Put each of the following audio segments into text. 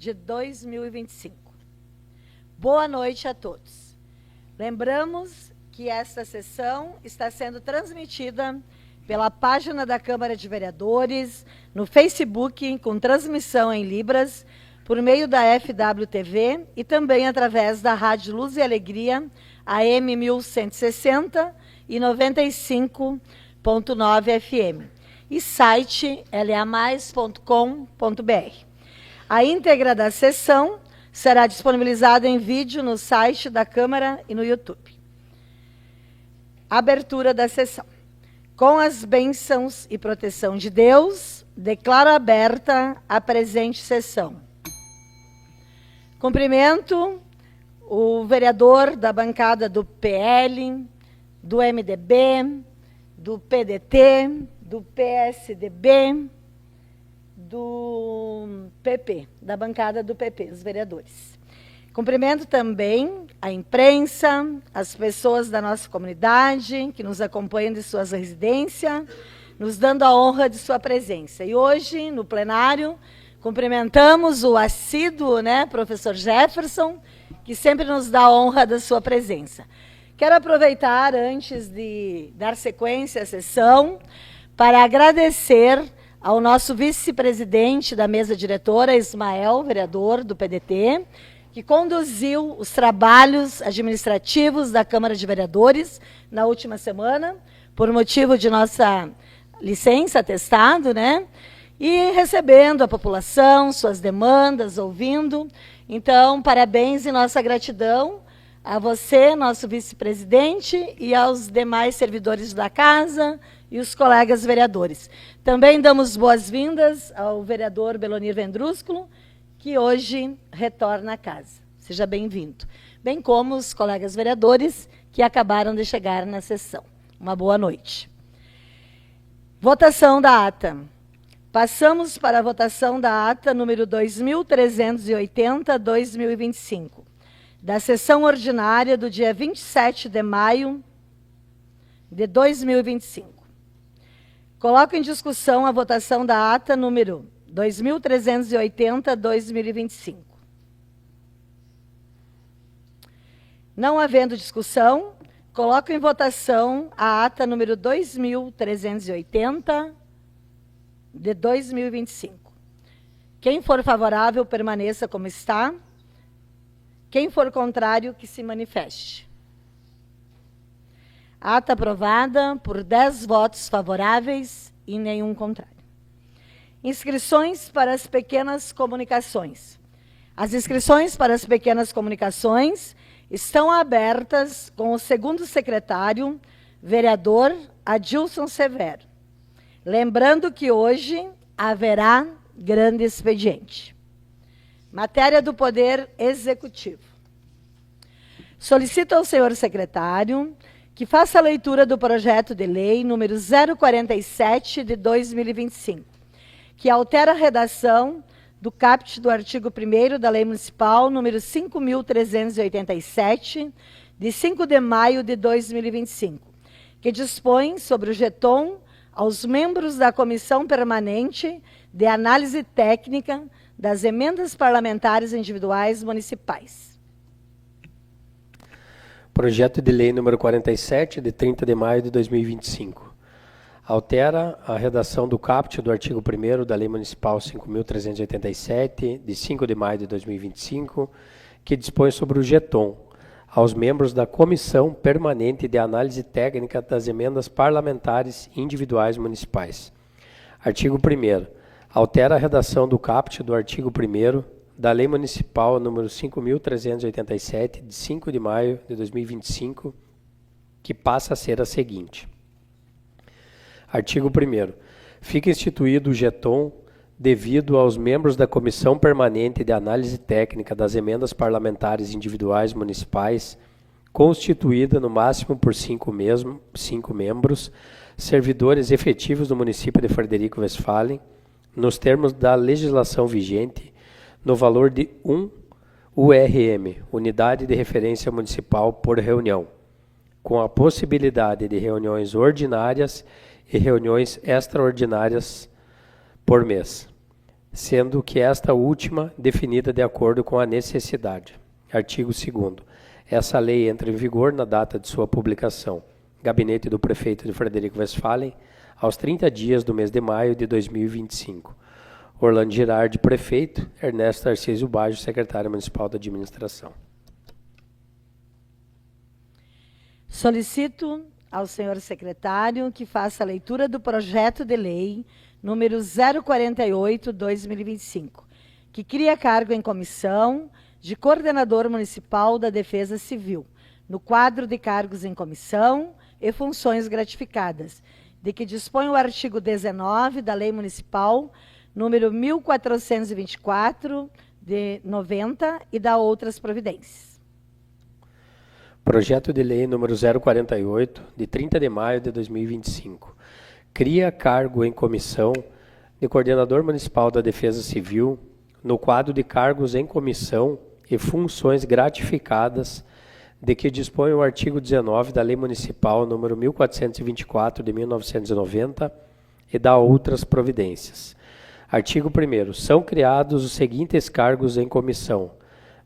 de 2025. Boa noite a todos. Lembramos que esta sessão está sendo transmitida pela página da Câmara de Vereadores, no Facebook, com transmissão em Libras, por meio da FWTV e também através da Rádio Luz e Alegria, AM 1160 e 95.9 FM, e site leamais.com.br. A íntegra da sessão será disponibilizada em vídeo no site da Câmara e no YouTube. Abertura da sessão. Com as bênçãos e proteção de Deus, declaro aberta a presente sessão. Cumprimento o vereador da bancada do PL, do MDB, do PDT, do PSDB, do PP, da bancada do PP, os vereadores. Cumprimento também a imprensa, as pessoas da nossa comunidade que nos acompanham de suas residências, nos dando a honra de sua presença. E hoje, no plenário, cumprimentamos o assíduo, professor Jefferson, que sempre nos dá a honra da sua presença. Quero aproveitar, antes de dar sequência à sessão, para agradecer ao nosso vice-presidente da mesa diretora, Ismael, vereador do PDT, que conduziu os trabalhos administrativos da Câmara de Vereadores na última semana, por motivo de nossa licença, atestado, e recebendo a população, suas demandas, ouvindo. Então, parabéns e nossa gratidão a você, nosso vice-presidente, e aos demais servidores da casa e os colegas vereadores. Também damos boas-vindas ao vereador Belonir Vendrúsculo, que hoje retorna à casa. Seja bem-vindo. Bem como os colegas vereadores que acabaram de chegar na sessão. Uma boa noite. Votação da ata. Passamos para a votação da ata número 2380-2025, da sessão ordinária do dia 27 de maio de 2025. Coloco em discussão a votação da ata número 2380-2025. Não havendo discussão, coloco em votação a ata número 2380 de 2025. Quem for favorável, permaneça como está. Quem for contrário, que se manifeste. Ata aprovada por 10 votos favoráveis e nenhum contrário. Inscrições para as pequenas comunicações. As inscrições para as pequenas comunicações estão abertas com o segundo secretário, vereador Adilson Severo. Lembrando que hoje haverá grande expediente. Matéria do Poder Executivo. Solicito ao senhor secretário que faça a leitura do projeto de lei número 047 de 2025, que altera a redação do caput do artigo 1º da Lei Municipal número 5.387, de 5 de maio de 2025, que dispõe sobre o jeton aos membros da Comissão Permanente de Análise Técnica das Emendas Parlamentares Individuais Municipais. Projeto de Lei número 47, de 30 de maio de 2025. Altera a redação do caput do artigo 1º da Lei Municipal 5.387, de 5 de maio de 2025, que dispõe sobre o jeton aos membros da Comissão Permanente de Análise Técnica das Emendas Parlamentares Individuais Municipais. Artigo 1º. Altera a redação do caput do artigo 1º da Lei Municipal número 5.387, de 5 de maio de 2025, que passa a ser a seguinte. Artigo 1º. Fica instituído o jeton devido aos membros da Comissão Permanente de Análise Técnica das Emendas Parlamentares Individuais Municipais, constituída no máximo por 5 membros, servidores efetivos do município de Frederico Westphalen, nos termos da legislação vigente, no valor de 1 URM, Unidade de Referência Municipal por reunião, com a possibilidade de reuniões ordinárias e reuniões extraordinárias por mês, sendo que esta última definida de acordo com a necessidade. Artigo 2º. Essa lei entra em vigor na data de sua publicação. Gabinete do Prefeito de Frederico Westphalen, aos 30 dias do mês de maio de 2025. Orlando Girardi, Prefeito. Ernesto Tarcísio Baggio, Secretário Municipal da Administração. Solicito ao senhor secretário que faça a leitura do projeto de lei número 048/2025, que cria cargo em comissão de Coordenador Municipal da Defesa Civil, no quadro de cargos em comissão e funções gratificadas, de que dispõe o artigo 19 da Lei Municipal número 1424 de 90 e da outras providências. Projeto de Lei número 048, de 30 de maio de 2025. Cria cargo em comissão de Coordenador Municipal da Defesa Civil, no quadro de cargos em comissão e funções gratificadas, de que dispõe o artigo 19 da Lei Municipal número 1424 de 1990 e da outras providências. Artigo 1º. São criados os seguintes cargos em comissão,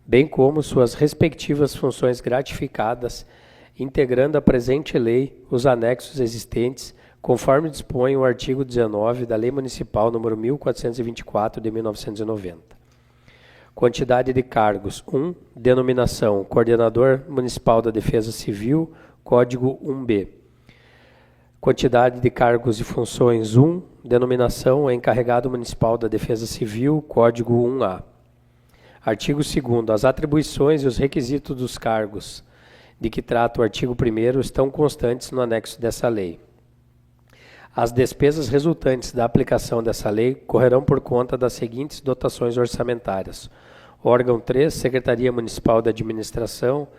bem como suas respectivas funções gratificadas, integrando a presente lei os anexos existentes, conforme dispõe o artigo 19 da Lei Municipal número 1424 de 1990. Quantidade de cargos: 1. Denominação: Coordenador Municipal da Defesa Civil, Código 1B. Quantidade de cargos e funções: 1. Denominação: Encarregado Municipal da Defesa Civil, Código 1A. Artigo 2º. As atribuições e os requisitos dos cargos de que trata o artigo 1º estão constantes no anexo dessa lei. As despesas resultantes da aplicação dessa lei correrão por conta das seguintes dotações orçamentárias. Órgão 3, Secretaria Municipal da Administração,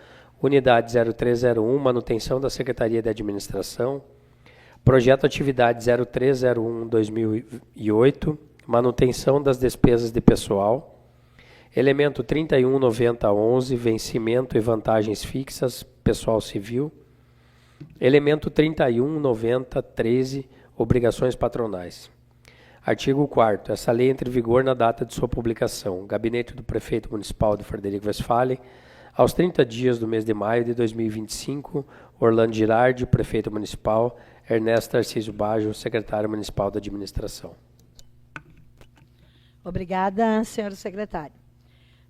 Unidade 0301, Manutenção da Secretaria de Administração, Projeto Atividade 0301-2008, Manutenção das Despesas de Pessoal, Elemento 319011, Vencimento e Vantagens Fixas, Pessoal Civil, Elemento 319013, Obrigações Patronais. Artigo 4º. Essa lei entra em vigor na data de sua publicação. Gabinete do Prefeito Municipal de Frederico Westphalen, aos 30 dias do mês de maio de 2025, Orlando Girardi, Prefeito Municipal, Ernesto Tarcísio Baggio, Secretário Municipal da Administração. Obrigada, senhor secretário.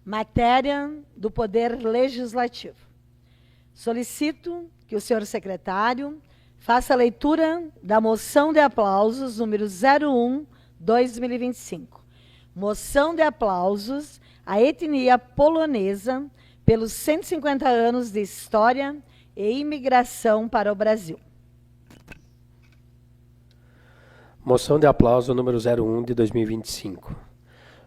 Matéria do Poder Legislativo. Solicito que o senhor secretário faça a leitura da moção de aplausos número 01/2025. Moção de aplausos à etnia polonesa pelos 150 anos de história e imigração para o Brasil. Moção de aplauso número 01 de 2025.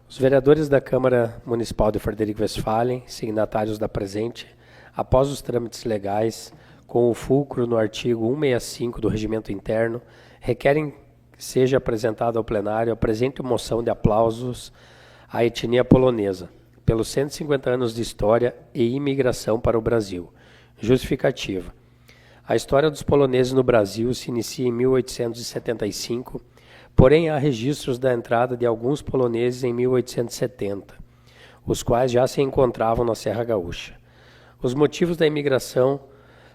Os vereadores da Câmara Municipal de Frederico Westphalen, signatários da presente, após os trâmites legais, com o fulcro no artigo 165 do Regimento Interno, requerem que seja apresentada ao plenário a presente moção de aplausos à etnia polonesa, pelos 150 anos de história e imigração para o Brasil. Justificativa. A história dos poloneses no Brasil se inicia em 1875, porém há registros da entrada de alguns poloneses em 1870, os quais já se encontravam na Serra Gaúcha. Os motivos da imigração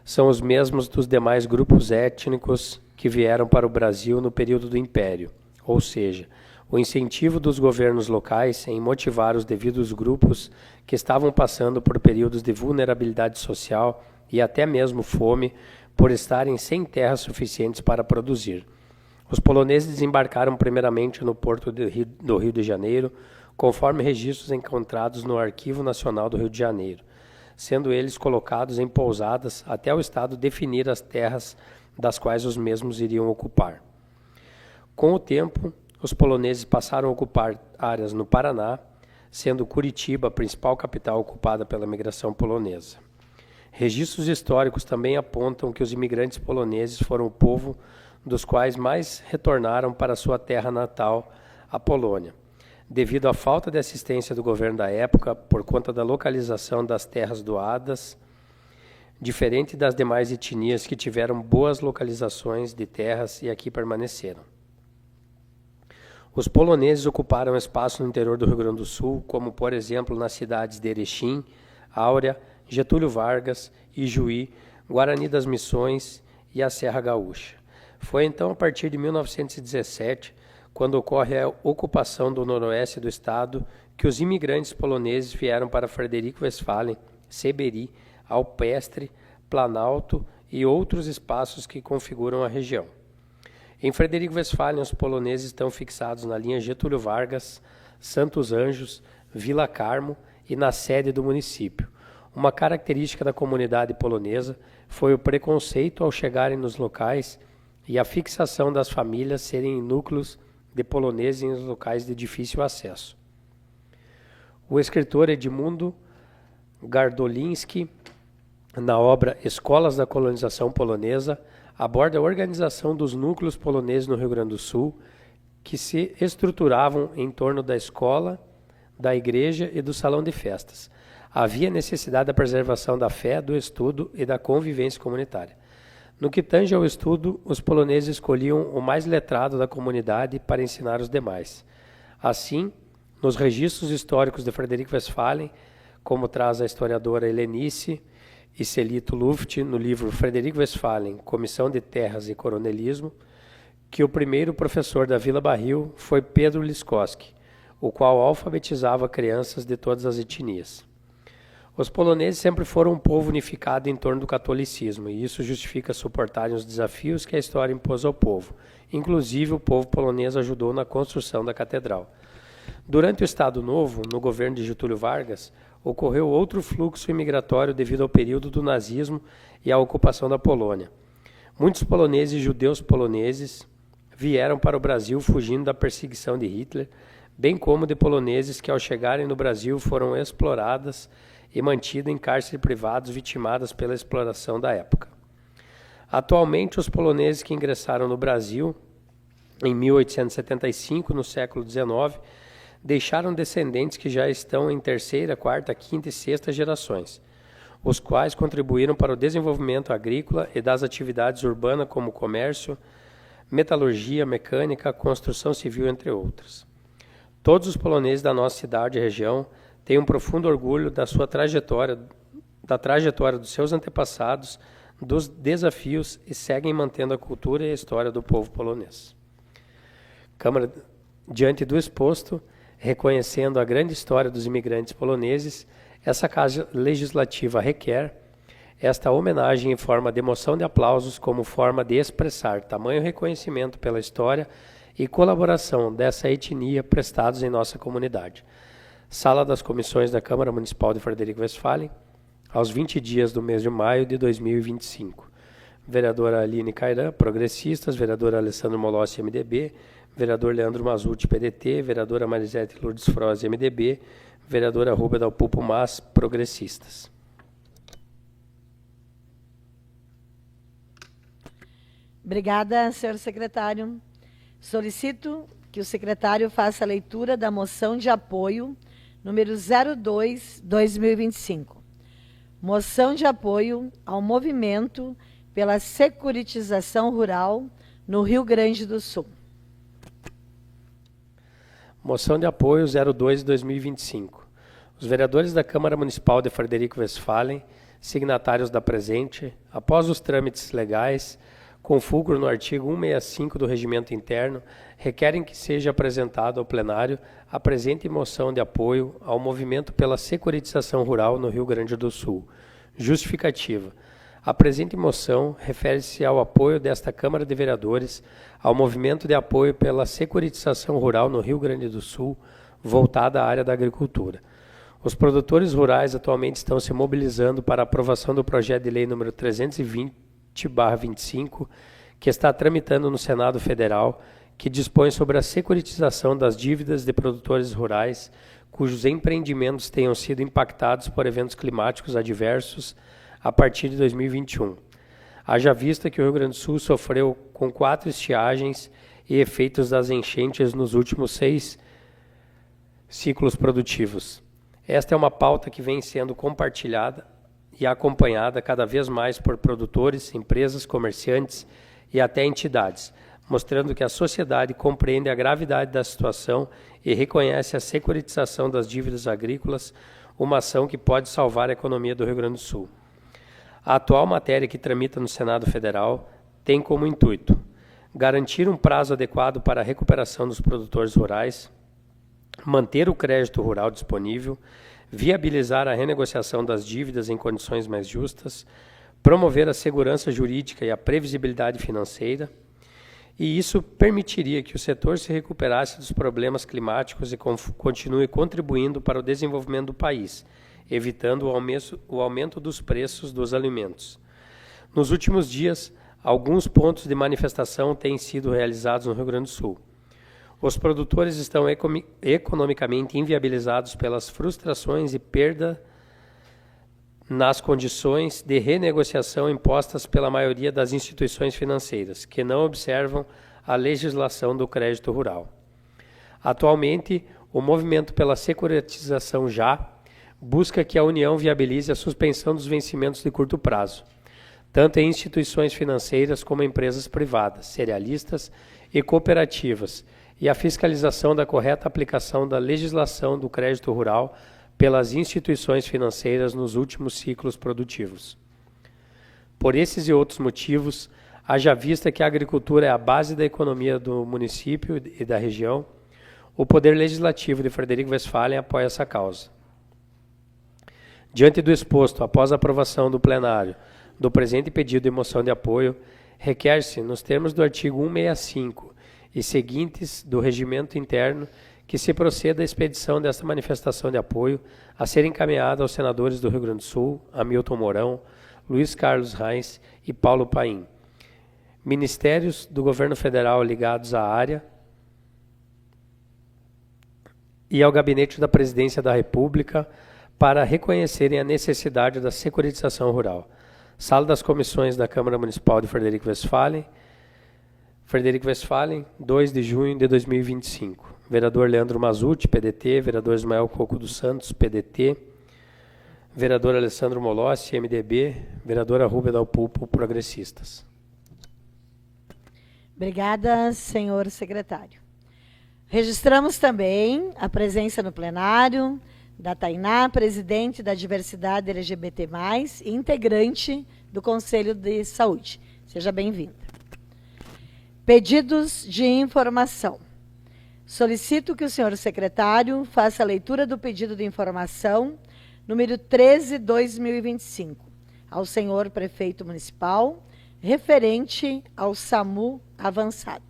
são os mesmos dos demais grupos étnicos que vieram para o Brasil no período do Império, ou seja, o incentivo dos governos locais em motivar os devidos grupos que estavam passando por períodos de vulnerabilidade social e até mesmo fome por estarem sem terras suficientes para produzir. Os poloneses desembarcaram primeiramente no porto do Rio de Janeiro, conforme registros encontrados no Arquivo Nacional do Rio de Janeiro, sendo eles colocados em pousadas até o Estado definir as terras das quais os mesmos iriam ocupar. Com o tempo, os poloneses passaram a ocupar áreas no Paraná, sendo Curitiba a principal capital ocupada pela migração polonesa. Registros históricos também apontam que os imigrantes poloneses foram o povo dos quais mais retornaram para sua terra natal, a Polônia, devido à falta de assistência do governo da época por conta da localização das terras doadas, diferente das demais etnias que tiveram boas localizações de terras e aqui permaneceram. Os poloneses ocuparam espaço no interior do Rio Grande do Sul, como, por exemplo, nas cidades de Erechim, Áurea, Getúlio Vargas, Ijuí, Guarani das Missões e a Serra Gaúcha. Foi então a partir de 1917, quando ocorre a ocupação do noroeste do estado, que os imigrantes poloneses vieram para Frederico Westphalen, Seberi, Alpestre, Planalto e outros espaços que configuram a região. Em Frederico Westphalen, os poloneses estão fixados na linha Getúlio Vargas, Santos Anjos, Vila Carmo e na sede do município. Uma característica da comunidade polonesa foi o preconceito ao chegarem nos locais e a fixação das famílias serem em núcleos de poloneses em locais de difícil acesso. O escritor Edmundo Gardolinski, na obra Escolas da Colonização Polonesa, aborda a organização dos núcleos poloneses no Rio Grande do Sul, que se estruturavam em torno da escola, da igreja e do salão de festas. Havia necessidade da preservação da fé, do estudo e da convivência comunitária. No que tange ao estudo, os poloneses escolhiam o mais letrado da comunidade para ensinar os demais. Assim, nos registros históricos de Frederico Westphalen, como traz a historiadora Helenice e Celito Luft no livro Frederico Westphalen, Comissão de Terras e Coronelismo, que o primeiro professor da Vila Barril foi Pedro Liskowski, o qual alfabetizava crianças de todas as etnias. Os poloneses sempre foram um povo unificado em torno do catolicismo, e isso justifica suportarem os desafios que a história impôs ao povo. Inclusive, o povo polonês ajudou na construção da catedral. Durante o Estado Novo, no governo de Getúlio Vargas, ocorreu outro fluxo imigratório devido ao período do nazismo e à ocupação da Polônia. Muitos poloneses e judeus poloneses vieram para o Brasil fugindo da perseguição de Hitler, bem como de poloneses que, ao chegarem no Brasil, foram exploradas e mantidas em cárceres privados vitimadas pela exploração da época. Atualmente, os poloneses que ingressaram no Brasil em 1875, no século XIX, deixaram descendentes que já estão em terceira, quarta, quinta e sexta gerações, os quais contribuíram para o desenvolvimento agrícola e das atividades urbanas como comércio, metalurgia, mecânica, construção civil, entre outras. Todos os poloneses da nossa cidade e região têm um profundo orgulho da sua trajetória, da trajetória dos seus antepassados, dos desafios e seguem mantendo a cultura e a história do povo polonês. Câmara, diante do exposto, reconhecendo a grande história dos imigrantes poloneses, essa Casa Legislativa requer esta homenagem em forma de moção de aplausos como forma de expressar tamanho reconhecimento pela história e colaboração dessa etnia prestados em nossa comunidade. Sala das Comissões da Câmara Municipal de Frederico Westphalen, aos 20 dias do mês de maio de 2025. Vereadora Aline Cairan, Progressistas, vereadora Alessandro Molossi, MDB, vereador Leandro Mazuti, PDT, vereadora Marisete Lourdes Froze, MDB, vereadora Rúbia Dalpupo Mas, Progressistas. Obrigada, senhor secretário. Solicito que o secretário faça a leitura da moção de apoio número 02/2025. Moção de apoio ao movimento pela securitização rural no Rio Grande do Sul. Moção de apoio 02/2025. Os vereadores da Câmara Municipal de Frederico Westphalen, signatários da presente, após os trâmites legais, com fulcro no artigo 165 do Regimento Interno, requerem que seja apresentado ao plenário a presente moção de apoio ao movimento pela securitização rural no Rio Grande do Sul. Justificativa. A presente moção refere-se ao apoio desta Câmara de Vereadores ao movimento de apoio pela securitização rural no Rio Grande do Sul, voltada à área da agricultura. Os produtores rurais atualmente estão se mobilizando para a aprovação do projeto de lei número 320/25, que está tramitando no Senado Federal, que dispõe sobre a securitização das dívidas de produtores rurais cujos empreendimentos tenham sido impactados por eventos climáticos adversos a partir de 2021. Haja vista que o Rio Grande do Sul sofreu com 4 estiagens e efeitos das enchentes nos últimos 6 ciclos produtivos. Esta é uma pauta que vem sendo compartilhada e acompanhada cada vez mais por produtores, empresas, comerciantes e até entidades, mostrando que a sociedade compreende a gravidade da situação e reconhece a securitização das dívidas agrícolas, uma ação que pode salvar a economia do Rio Grande do Sul. A atual matéria que tramita no Senado Federal tem como intuito garantir um prazo adequado para a recuperação dos produtores rurais, manter o crédito rural disponível, viabilizar a renegociação das dívidas em condições mais justas, promover a segurança jurídica e a previsibilidade financeira, e isso permitiria que o setor se recuperasse dos problemas climáticos e continue contribuindo para o desenvolvimento do país, evitando o aumento dos preços dos alimentos. Nos últimos dias, alguns pontos de manifestação têm sido realizados no Rio Grande do Sul. Os produtores estão economicamente inviabilizados pelas frustrações e perda nas condições de renegociação impostas pela maioria das instituições financeiras, que não observam a legislação do crédito rural. Atualmente, o movimento pela securitização já busca que a União viabilize a suspensão dos vencimentos de curto prazo, tanto em instituições financeiras como em empresas privadas, cerealistas e cooperativas, e a fiscalização da correta aplicação da legislação do crédito rural pelas instituições financeiras nos últimos ciclos produtivos. Por esses e outros motivos, haja vista que a agricultura é a base da economia do município e da região, o Poder Legislativo de Frederico Westphalen apoia essa causa. Diante do exposto, após a aprovação do plenário do presente pedido de moção de apoio, requer-se, nos termos do artigo 165 e seguintes do Regimento Interno, que se proceda à expedição desta manifestação de apoio a ser encaminhada aos senadores do Rio Grande do Sul, Hamilton Mourão, Luiz Carlos Reis e Paulo Paim, ministérios do governo federal ligados à área e ao gabinete da Presidência da República para reconhecerem a necessidade da securitização rural. Sala das Comissões da Câmara Municipal de Frederico Westphalen, 2 de junho de 2025. Vereador Leandro Mazzucci, PDT, vereador Ismael Coco dos Santos, PDT, vereador Alessandro Molossi, MDB, vereadora Rúbia Dal Pulpo, Progressistas. Obrigada, senhor secretário. Registramos também a presença no plenário da Tainá, presidente da Diversidade LGBT+, e integrante do Conselho de Saúde. Seja bem-vinda. Pedidos de informação. Solicito que o senhor secretário faça a leitura do pedido de informação número 13/2025, ao senhor prefeito municipal, referente ao SAMU avançado.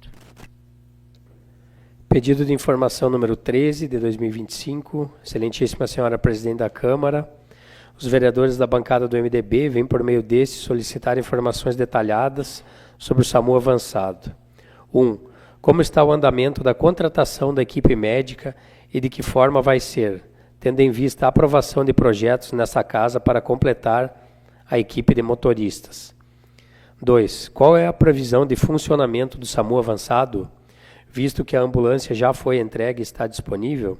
Pedido de informação número 13 de 2025, excelentíssima senhora presidente da Câmara, os vereadores da bancada do MDB vêm por meio desse solicitar informações detalhadas sobre o SAMU avançado. 1. Como está o andamento da contratação da equipe médica e de que forma vai ser, tendo em vista a aprovação de projetos nessa casa para completar a equipe de motoristas. 2. Qual é a previsão de funcionamento do SAMU avançado, visto que a ambulância já foi entregue e está disponível?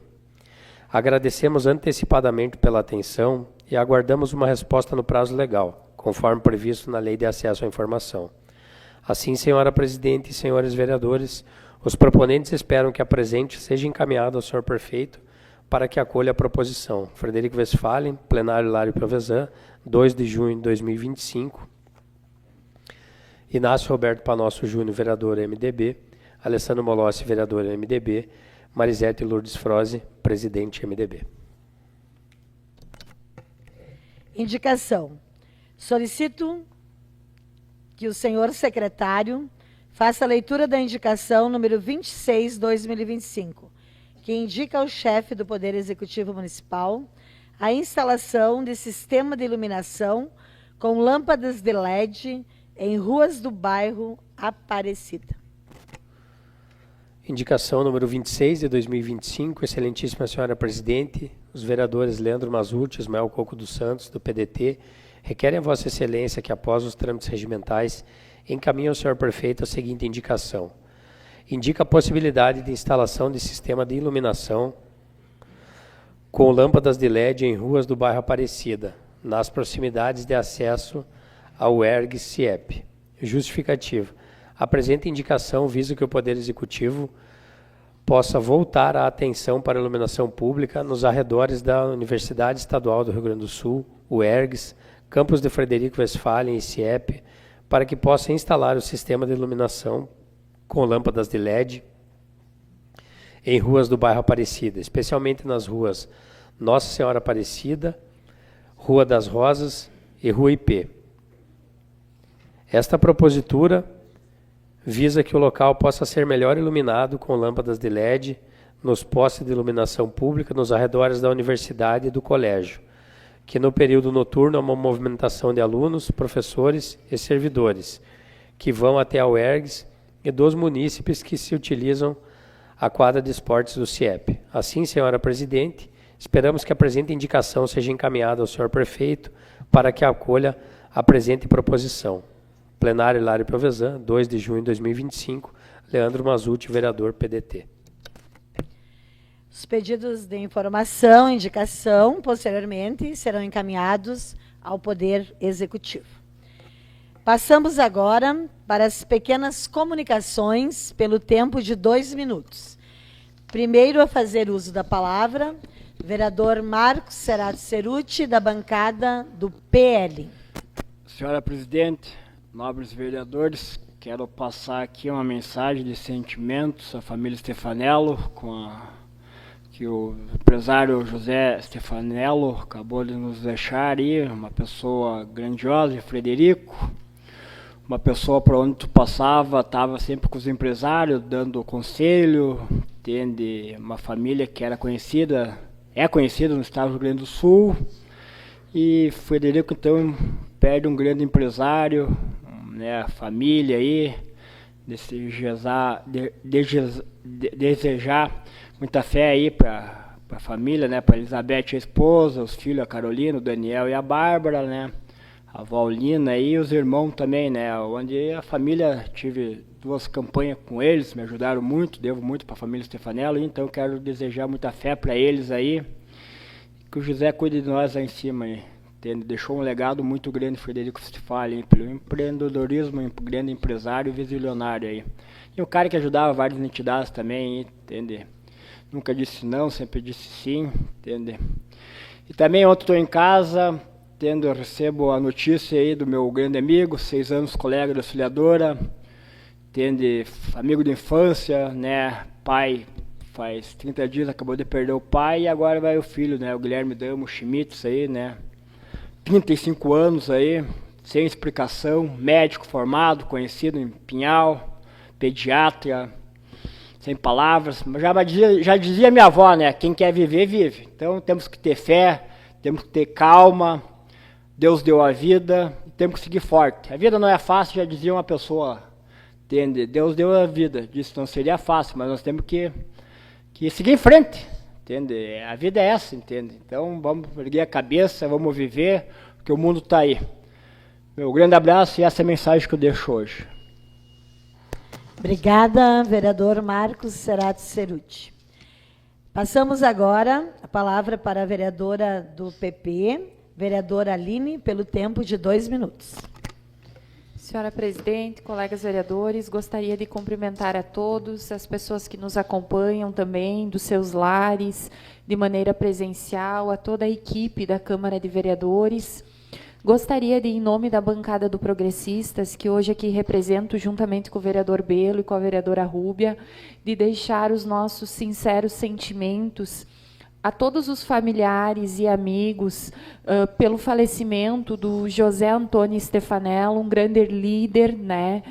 Agradecemos antecipadamente pela atenção e aguardamos uma resposta no prazo legal, conforme previsto na Lei de Acesso à Informação. Assim, senhora presidente e senhores vereadores, os proponentes esperam que a presente seja encaminhada ao senhor prefeito para que acolha a proposição. Frederico Westphalen, plenário Hilário Piovesan, 2 de junho de 2025. Inácio Roberto Panosso Júnior, vereador MDB. Alessandro Molossi, vereador MDB. Marisete Lourdes Froze, presidente MDB. Indicação. Solicito que o senhor secretário faça a leitura da indicação número 26/2025, que indica ao chefe do Poder Executivo Municipal a instalação de sistema de iluminação com lâmpadas de LED em ruas do bairro Aparecida. Indicação número 26 de 2025, excelentíssima senhora presidente, os vereadores Leandro Mazzucci, Ismael Coco dos Santos, do PDT, requerem a vossa excelência que, após os trâmites regimentais, encaminhe ao senhor prefeito a seguinte indicação. Indica a possibilidade de instalação de sistema de iluminação com lâmpadas de LED em ruas do bairro Aparecida, nas proximidades de acesso ao ERG-CIEP. Justificativa. A presente indicação visa que o Poder Executivo possa voltar a atenção para a iluminação pública nos arredores da Universidade Estadual do Rio Grande do Sul, UERGS, campus de Frederico Westphalen e CIEP, para que possa instalar o sistema de iluminação com lâmpadas de LED em ruas do bairro Aparecida, especialmente nas ruas Nossa Senhora Aparecida, Rua das Rosas e Rua IP. Esta propositura visa que o local possa ser melhor iluminado com lâmpadas de LED nos postes de iluminação pública nos arredores da universidade e do colégio, que no período noturno há uma movimentação de alunos, professores e servidores, que vão até a UERGS e dos munícipes que se utilizam a quadra de esportes do CIEP. Assim, senhora presidente, esperamos que a presente indicação seja encaminhada ao senhor prefeito para que acolha a presente proposição. Plenário Hilário Piovesan, 2 de junho de 2025, Leandro Mazzutti, vereador PDT. Os pedidos de informação e indicação, posteriormente, serão encaminhados ao Poder Executivo. Passamos agora para as pequenas comunicações pelo tempo de 2 minutos. Primeiro a fazer uso da palavra, vereador Marcos Serato Cerutti, da bancada do PL. Senhora presidente, nobres vereadores, quero passar aqui uma mensagem de sentimentos à família Stefanello, que o empresário José Stefanello acabou de nos deixar aí, uma pessoa grandiosa, Frederico, uma pessoa para onde tu passava, estava sempre com os empresários, dando conselho, entende? Uma família que era conhecida, é conhecida no estado do Rio Grande do Sul, e Frederico então perde um grande empresário, né, a família aí, desejar muita fé aí para a família, né, para Elizabeth, a esposa, os filhos, a Carolina, o Daniel e a Bárbara, né, a Vaulina e os irmãos também, né, onde a família, tive 2 campanhas com eles, me ajudaram muito, devo muito para a família Stefanello, então eu quero desejar muita fé para eles aí, que o José cuide de nós lá em cima aí. Deixou um legado muito grande, Frederico Westphalen, pelo empreendedorismo, um grande empresário e visionário aí. E um cara que ajudava várias entidades também, entende? Nunca disse não, sempre disse sim, entende? E também ontem estou em casa, eu recebo a notícia aí do meu grande amigo, 6 anos colega da auxiliadora, entende? Amigo de infância, né? Pai, faz 30 dias acabou de perder o pai e agora vai o filho, né? O Guilherme Damo Schmitz aí, né? 35 anos aí, sem explicação, médico formado, conhecido em Pinhal, pediatra, sem palavras. Já dizia minha avó, né? Quem quer viver, vive. Então temos que ter fé, temos que ter calma. Deus deu a vida, temos que seguir forte. A vida não é fácil, já dizia uma pessoa, entende? Deus deu a vida, disse que não seria fácil, mas nós temos que seguir em frente. Entende? A vida é essa, entende? Então vamos erguer a cabeça, vamos viver, porque o mundo está aí. Meu grande abraço e essa é a mensagem que eu deixo hoje. Obrigada, vereador Marcos Serato Cerutti. Passamos agora a palavra para a vereadora do PP, vereadora Aline, pelo tempo de 2 minutos. Senhora presidente, colegas vereadores, gostaria de cumprimentar a todos, as pessoas que nos acompanham também, dos seus lares, de maneira presencial, a toda a equipe da Câmara de Vereadores. Gostaria de, em nome da bancada do Progressistas, que hoje aqui represento juntamente com o vereador Belo e com a vereadora Rúbia, de deixar os nossos sinceros sentimentos a todos os familiares e amigos pelo falecimento do José Antônio Stefanello, um grande líder, né,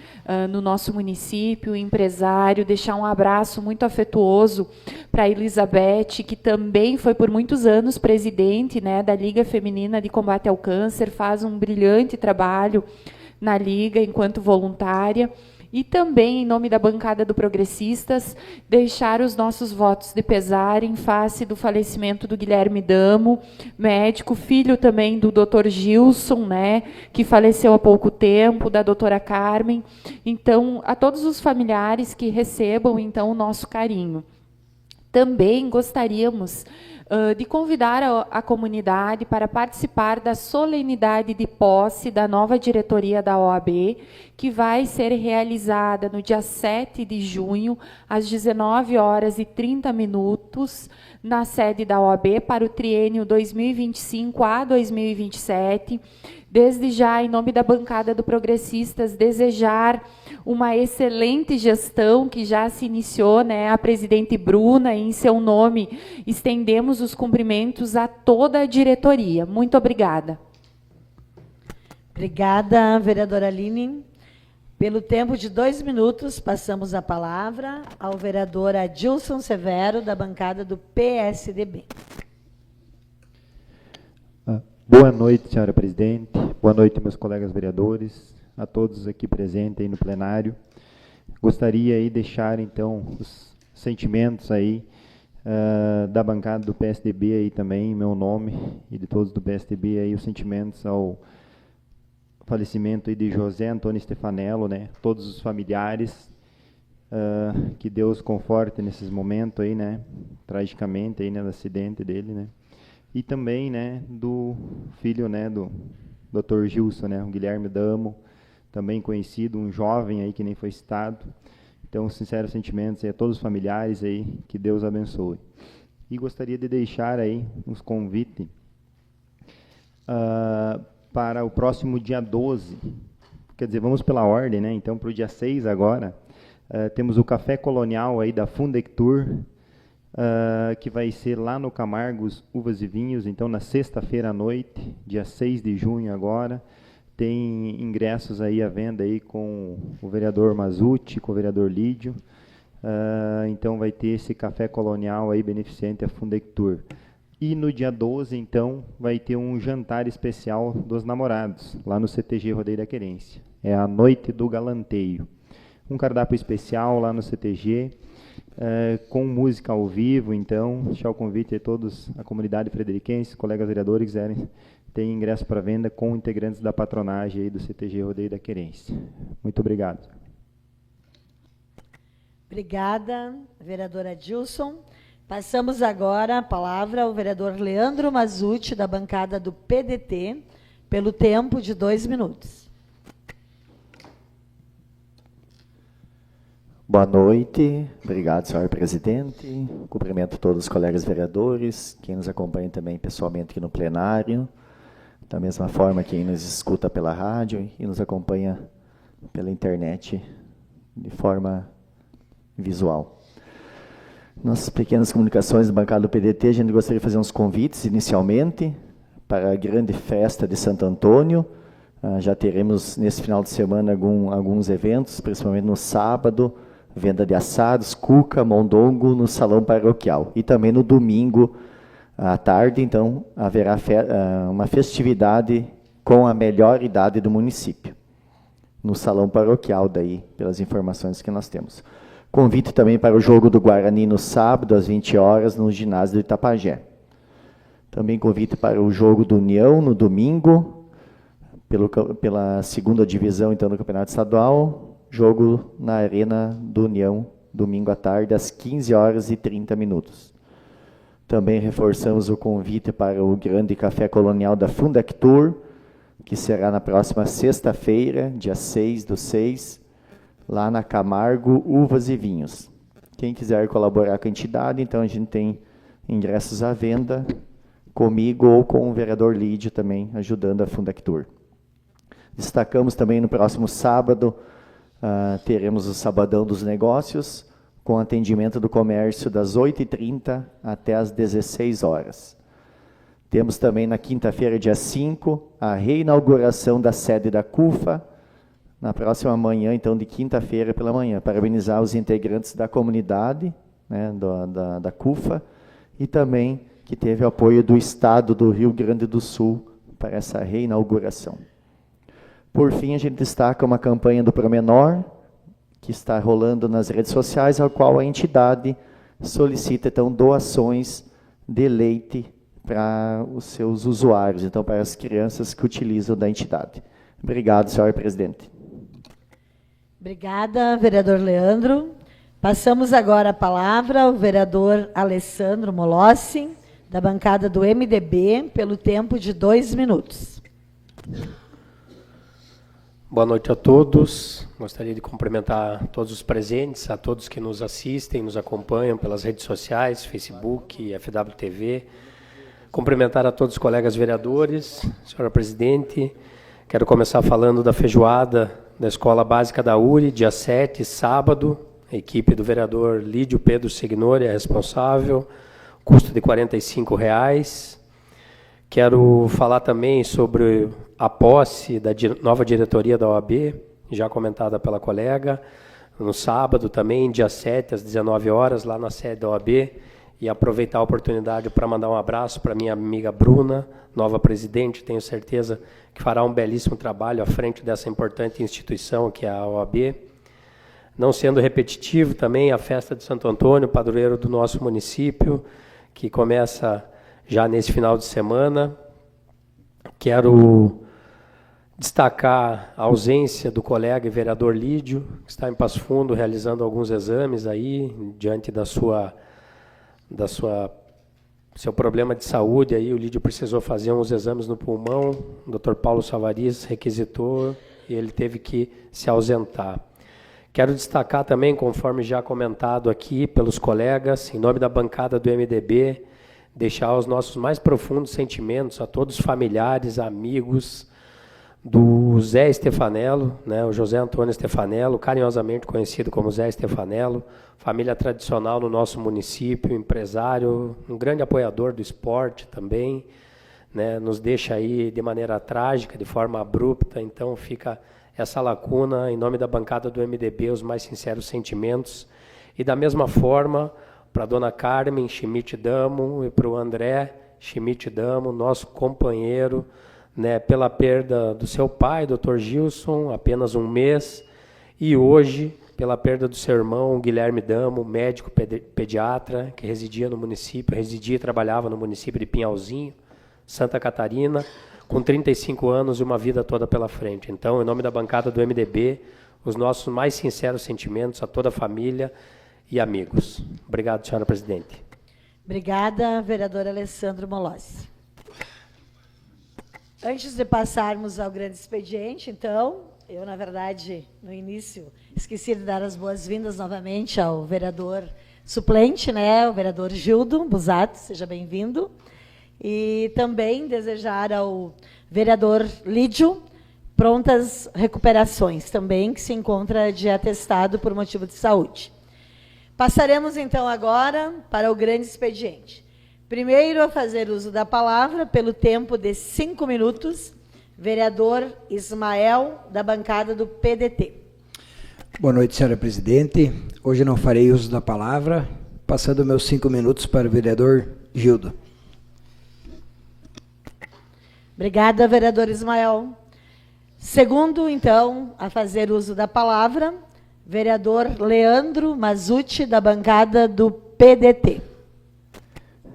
no nosso município, empresário, deixar um abraço muito afetuoso para a Elizabeth, que também foi por muitos anos presidente, né, da Liga Feminina de Combate ao Câncer, faz um brilhante trabalho na Liga enquanto voluntária. E também, em nome da bancada do Progressistas, deixar os nossos votos de pesar em face do falecimento do Guilherme Damo, médico, filho também do Dr. Gilson, né, que faleceu há pouco tempo, da doutora Carmen. Então, a todos os familiares que recebam, então, o nosso carinho. Também gostaríamos de convidar a comunidade para participar da solenidade de posse da nova diretoria da OAB, que vai ser realizada no dia 7 de junho, às 19h30, na sede da OAB, para o triênio 2025 a 2027. Desde já, em nome da bancada do Progressistas, desejar uma excelente gestão que já se iniciou, né, a presidente Bruna, e em seu nome estendemos os cumprimentos a toda a diretoria. Muito obrigada. Obrigada, vereadora Aline. Pelo tempo de 2 minutos, passamos a palavra ao vereador Adilson Severo, da bancada do PSDB. Boa noite, senhora presidente. Boa noite, meus colegas vereadores, a todos aqui presentes aí no plenário. Gostaria aí de deixar, então, os sentimentos aí da bancada do PSDB aí também, em meu nome e de todos do PSDB aí, os sentimentos ao falecimento aí de José Antônio Stefanello, né? Todos os familiares, que Deus conforte nesses momentos aí, né? Tragicamente aí, né? Do acidente dele, né? E também, né, do filho, né, do Dr. Gilson, né, o Guilherme Damo, também conhecido, um jovem aí que nem foi citado. Então, sinceros sentimentos aí a todos os familiares aí, que Deus abençoe. E gostaria de deixar aí uns convites para o próximo dia 12. Quer dizer, vamos pela ordem, né? Então, para o dia 6 agora, temos o Café Colonial aí da Fundectur, que vai ser lá no Camargos Uvas e Vinhos, então na sexta-feira à noite, dia 6 de junho agora, tem ingressos aí à venda aí com o vereador Mazzucci, com o vereador Lídio, então vai ter esse café colonial aí beneficente à Fundectur. E no dia 12, então, vai ter um jantar especial dos namorados, lá no CTG Rodeio da Querência. É a Noite do Galanteio. Um cardápio especial lá no CTG, com música ao vivo, então, deixar o convite a todos, a comunidade frederiquense, colegas vereadores que quiserem, tem ingresso para venda com integrantes da patronagem aí do CTG Rodeio da Querência. Muito obrigado. Obrigada, vereadora Adilson. Passamos agora a palavra ao vereador Leandro Mazzucci, da bancada do PDT, pelo tempo de 2 minutos. Boa noite, obrigado, senhor presidente. Cumprimento todos os colegas vereadores, quem nos acompanha também pessoalmente aqui no plenário, da mesma forma quem nos escuta pela rádio e nos acompanha pela internet de forma visual. Nossas pequenas comunicações da bancada do PDT, a gente gostaria de fazer uns convites inicialmente para a grande festa de Santo Antônio. Já teremos nesse final de semana alguns eventos, principalmente no sábado, venda de assados, cuca, mondongo no salão paroquial. E também no domingo à tarde, então, haverá uma festividade com a melhor idade do município, no salão paroquial, daí, pelas informações que nós temos. Convite também para o jogo do Guarani no sábado, às 20 horas, no ginásio do Itapajé. Também convite para o jogo do União no domingo, pela segunda divisão, então, do Campeonato Estadual, jogo na Arena do União, domingo à tarde, às 15h30. Também reforçamos o convite para o grande café colonial da Fundectur, que será na próxima sexta-feira, dia 6/6, lá na Camargo Uvas e Vinhos. Quem quiser colaborar com a entidade, então a gente tem ingressos à venda, comigo ou com o vereador Lídio também, ajudando a Fundectur. Destacamos também no próximo sábado, teremos o Sabadão dos Negócios, com atendimento do comércio das 8h30 até as 16 horas. Temos também na quinta-feira, dia 5, a reinauguração da sede da CUFA, na próxima manhã, então, de quinta-feira pela manhã. Parabenizar os integrantes da comunidade, né, da CUFA, e também que teve o apoio do Estado do Rio Grande do Sul para essa reinauguração. Por fim, a gente destaca uma campanha do Promenor, que está rolando nas redes sociais, ao qual a entidade solicita, então, doações de leite para os seus usuários, então, para as crianças que utilizam da entidade. Obrigado, senhor presidente. Obrigada, vereador Leandro. Passamos agora a palavra ao vereador Alessandro Molossi, da bancada do MDB, pelo tempo de 2 minutos. Boa noite a todos. Gostaria de cumprimentar todos os presentes, a todos que nos assistem, nos acompanham pelas redes sociais, Facebook, FWTV. Cumprimentar a todos os colegas vereadores, senhora presidente. Quero começar falando da feijoada da Escola Básica da URI, dia 7, sábado. A equipe do vereador Lídio Pedro Signori é responsável, custo de R$ 45. Quero falar também sobre a posse da nova diretoria da OAB, já comentada pela colega, no sábado também, dia 7, às 19 horas, lá na sede da OAB, e aproveitar a oportunidade para mandar um abraço para minha amiga Bruna, nova presidente, tenho certeza que fará um belíssimo trabalho à frente dessa importante instituição que é a OAB. Não sendo repetitivo também, a festa de Santo Antônio, padroeiro do nosso município, que começa já nesse final de semana. Quero destacar a ausência do colega e vereador Lídio, que está em Passo Fundo realizando alguns exames aí, diante seu problema de saúde. Aí o Lídio precisou fazer uns exames no pulmão, o Dr. Paulo Savariz requisitou e ele teve que se ausentar. Quero destacar também, conforme já comentado aqui pelos colegas, em nome da bancada do MDB, deixar os nossos mais profundos sentimentos a todos os familiares, amigos do Zé Stefanello, né, o José Antônio Stefanello, carinhosamente conhecido como Zé Stefanello, família tradicional no nosso município, empresário, um grande apoiador do esporte também, né, nos deixa aí de maneira trágica, de forma abrupta, então fica essa lacuna. Em nome da bancada do MDB, os mais sinceros sentimentos. E da mesma forma, para a dona Carmen Schmidt Damo e para o André Schmidt Damo, nosso companheiro, né, pela perda do seu pai, Dr. Gilson, apenas um mês, e hoje pela perda do seu irmão, Guilherme Damo, médico pediatra, que residia e trabalhava no município de Pinhalzinho, Santa Catarina, com 35 anos e uma vida toda pela frente. Então, em nome da bancada do MDB, os nossos mais sinceros sentimentos a toda a família e amigos. Obrigado, senhora presidente. Obrigada, vereador Alessandro Molossi. Antes de passarmos ao grande expediente, então, eu, na verdade, no início, esqueci de dar as boas-vindas novamente ao vereador suplente, né, o vereador Gildo Busato, seja bem-vindo. E também desejar ao vereador Lídio prontas recuperações também, que se encontra de atestado por motivo de saúde. Passaremos, então, agora para o grande expediente. Primeiro, a fazer uso da palavra, pelo tempo de 5 minutos, vereador Ismael, da bancada do PDT. Boa noite, senhora presidente. Hoje não farei uso da palavra, passando meus 5 minutos para o vereador Gildo. Obrigada, vereador Ismael. Segundo, então, a fazer uso da palavra, vereador Leandro Mazzucci, da bancada do PDT.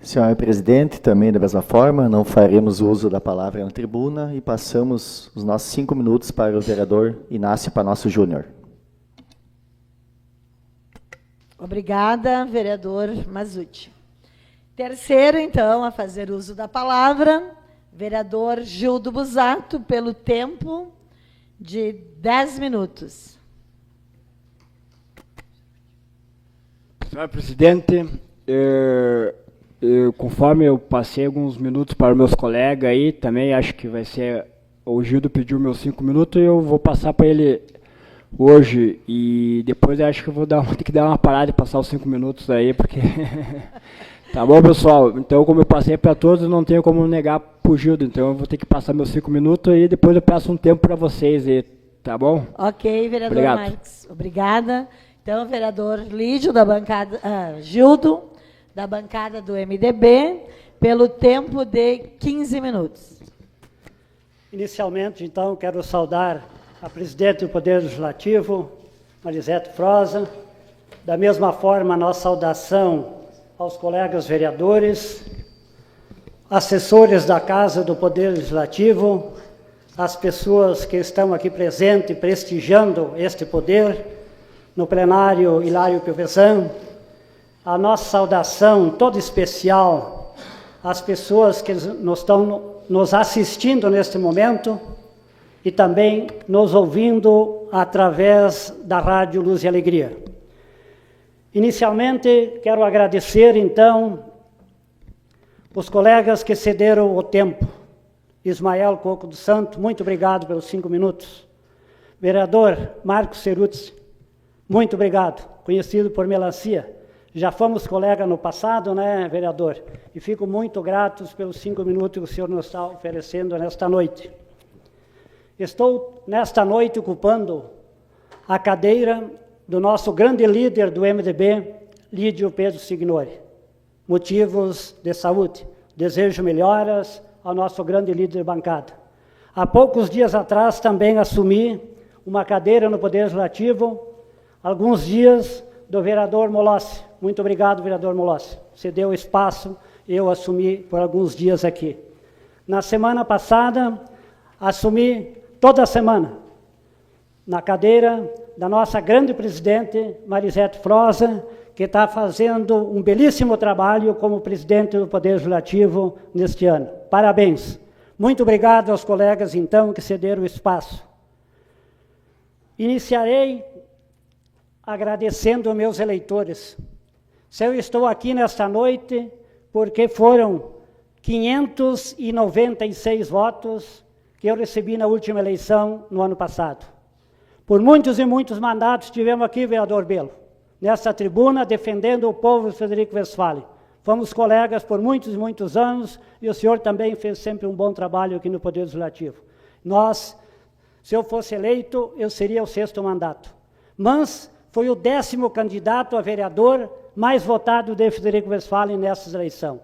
Senhora presidente, também da mesma forma, não faremos uso da palavra na tribuna e passamos os nossos 5 minutos para o vereador Inácio Panosso Júnior. Obrigada, vereador Mazzucci. Terceiro, então, a fazer uso da palavra, vereador Gildo Busato, pelo tempo de 10 minutos. Senhor presidente, conforme eu passei alguns minutos para meus colegas aí, também acho que vai ser, o Gildo pediu meus 5 minutos e eu vou passar para ele hoje, e depois eu acho que eu vou ter que dar uma parada e passar os 5 minutos aí, porque... Tá bom, pessoal? Então, como eu passei para todos, não tenho como negar para o Gildo, então eu vou ter que passar meus 5 minutos e depois eu peço um tempo para vocês, tá bom? Ok, vereador Obrigado. Marques. Obrigada. Então, vereador Lídio, da bancada, Gildo, da bancada do MDB, pelo tempo de 15 minutos. Inicialmente, então, quero saudar a presidente do Poder Legislativo, Marisete Froza. Da mesma forma, a nossa saudação aos colegas vereadores, assessores da Casa do Poder Legislativo, as pessoas que estão aqui presentes, prestigiando este poder, no plenário Hilário Piovesan, a nossa saudação toda especial as pessoas que estão nos assistindo neste momento e também nos ouvindo através da Rádio Luz e Alegria. Inicialmente, quero agradecer, então, os colegas que cederam o tempo. Ismael Coco do Santo, muito obrigado pelos 5 minutos. Vereador Marcos Cerutzi, muito obrigado, conhecido por Melancia. Já fomos colegas no passado, né, vereador? E fico muito grato pelos 5 minutos que o senhor nos está oferecendo nesta noite. Estou, nesta noite, ocupando a cadeira do nosso grande líder do MDB, Lídio Pedro Signori. Motivos de saúde. Desejo melhoras ao nosso grande líder de bancada. Há poucos dias atrás também assumi uma cadeira no Poder Legislativo, alguns dias do vereador Molossi. Muito obrigado, vereador Molossi. Você deu espaço, eu assumi por alguns dias aqui. Na semana passada, assumi toda a semana na cadeira da nossa grande presidente, Marisete Froza, que está fazendo um belíssimo trabalho como presidente do Poder Legislativo neste ano. Parabéns. Muito obrigado aos colegas, então, que cederam o espaço. Iniciarei agradecendo aos meus eleitores. Se eu estou aqui nesta noite, porque foram 596 votos que eu recebi na última eleição no ano passado. Por muitos e muitos mandatos tivemos aqui, vereador Belo, nessa tribuna, defendendo o povo de Frederico Westphalen. Fomos colegas por muitos e muitos anos, e o senhor também fez sempre um bom trabalho aqui no Poder Legislativo. Se eu fosse eleito, eu seria o 6º mandato. Mas foi o 10º candidato a vereador mais votado de Frederico Westphalen nessa eleição.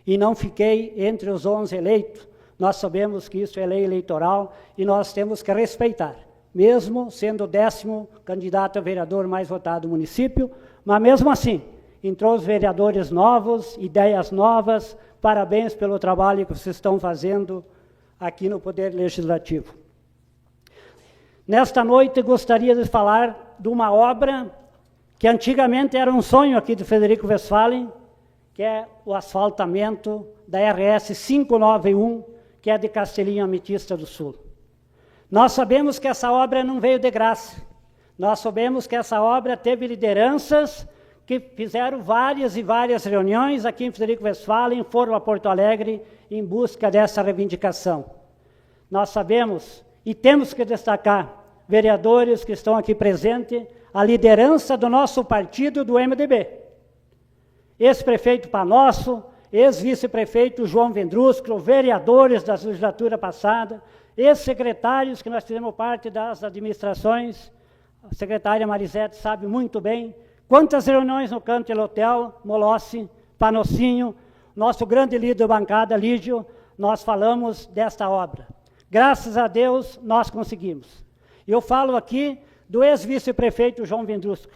E não fiquei entre os 11 eleitos. Nós sabemos que isso é lei eleitoral e nós temos que respeitar. Mesmo sendo o 10º candidato a vereador mais votado do município, mas mesmo assim, entrou os vereadores novos, ideias novas, parabéns pelo trabalho que vocês estão fazendo aqui no Poder Legislativo. Nesta noite, gostaria de falar de uma obra que antigamente era um sonho aqui de Frederico Westphalen, que é o asfaltamento da RS 591, que é de Castelinho Ametista do Sul. Nós sabemos que essa obra não veio de graça. Nós sabemos que essa obra teve lideranças que fizeram várias e várias reuniões aqui em Frederico Westphalen, foram a Porto Alegre em busca dessa reivindicação. Nós sabemos e temos que destacar, vereadores que estão aqui presentes, a liderança do nosso partido, do MDB. Ex-prefeito Panosso, ex-vice-prefeito João Vendrusco, vereadores da legislatura passada, ex-secretários que nós fizemos parte das administrações, a secretária Marisete sabe muito bem, quantas reuniões no Canto Hotel, Molossi, Panossinho, nosso grande líder da bancada, Lídio, nós falamos desta obra. Graças a Deus, nós conseguimos. Eu falo aqui do ex-vice-prefeito João Vendrusco.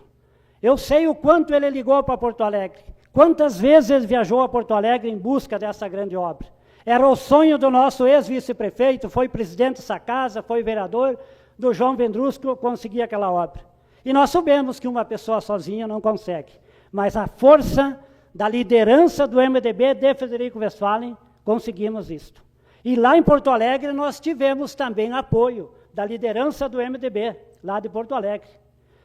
Eu sei o quanto ele ligou para Porto Alegre, quantas vezes ele viajou a Porto Alegre em busca dessa grande obra. Era o sonho do nosso ex-vice-prefeito, foi presidente dessa casa, foi vereador, do João Vendrusco conseguir aquela obra. E nós sabemos que uma pessoa sozinha não consegue, mas a força da liderança do MDB de Frederico Westphalen, conseguimos isto. E lá em Porto Alegre nós tivemos também apoio da liderança do MDB, lá de Porto Alegre.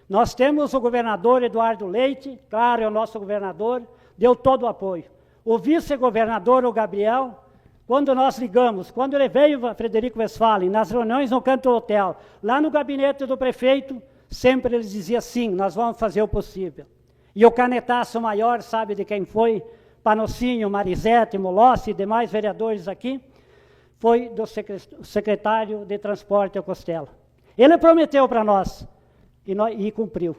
Nós temos o governador Eduardo Leite, claro, é o nosso governador, deu todo o apoio. O vice-governador, o Gabriel, quando nós ligamos, quando ele veio a Frederico Westphalen, nas reuniões no Canto Hotel, lá no gabinete do prefeito, sempre ele dizia sim, nós vamos fazer o possível. E o canetaço maior, sabe de quem foi? Panossinho, Marisete, Molossi e demais vereadores aqui, foi do secretário de Transporte, o Costello. Ele prometeu para nós e cumpriu.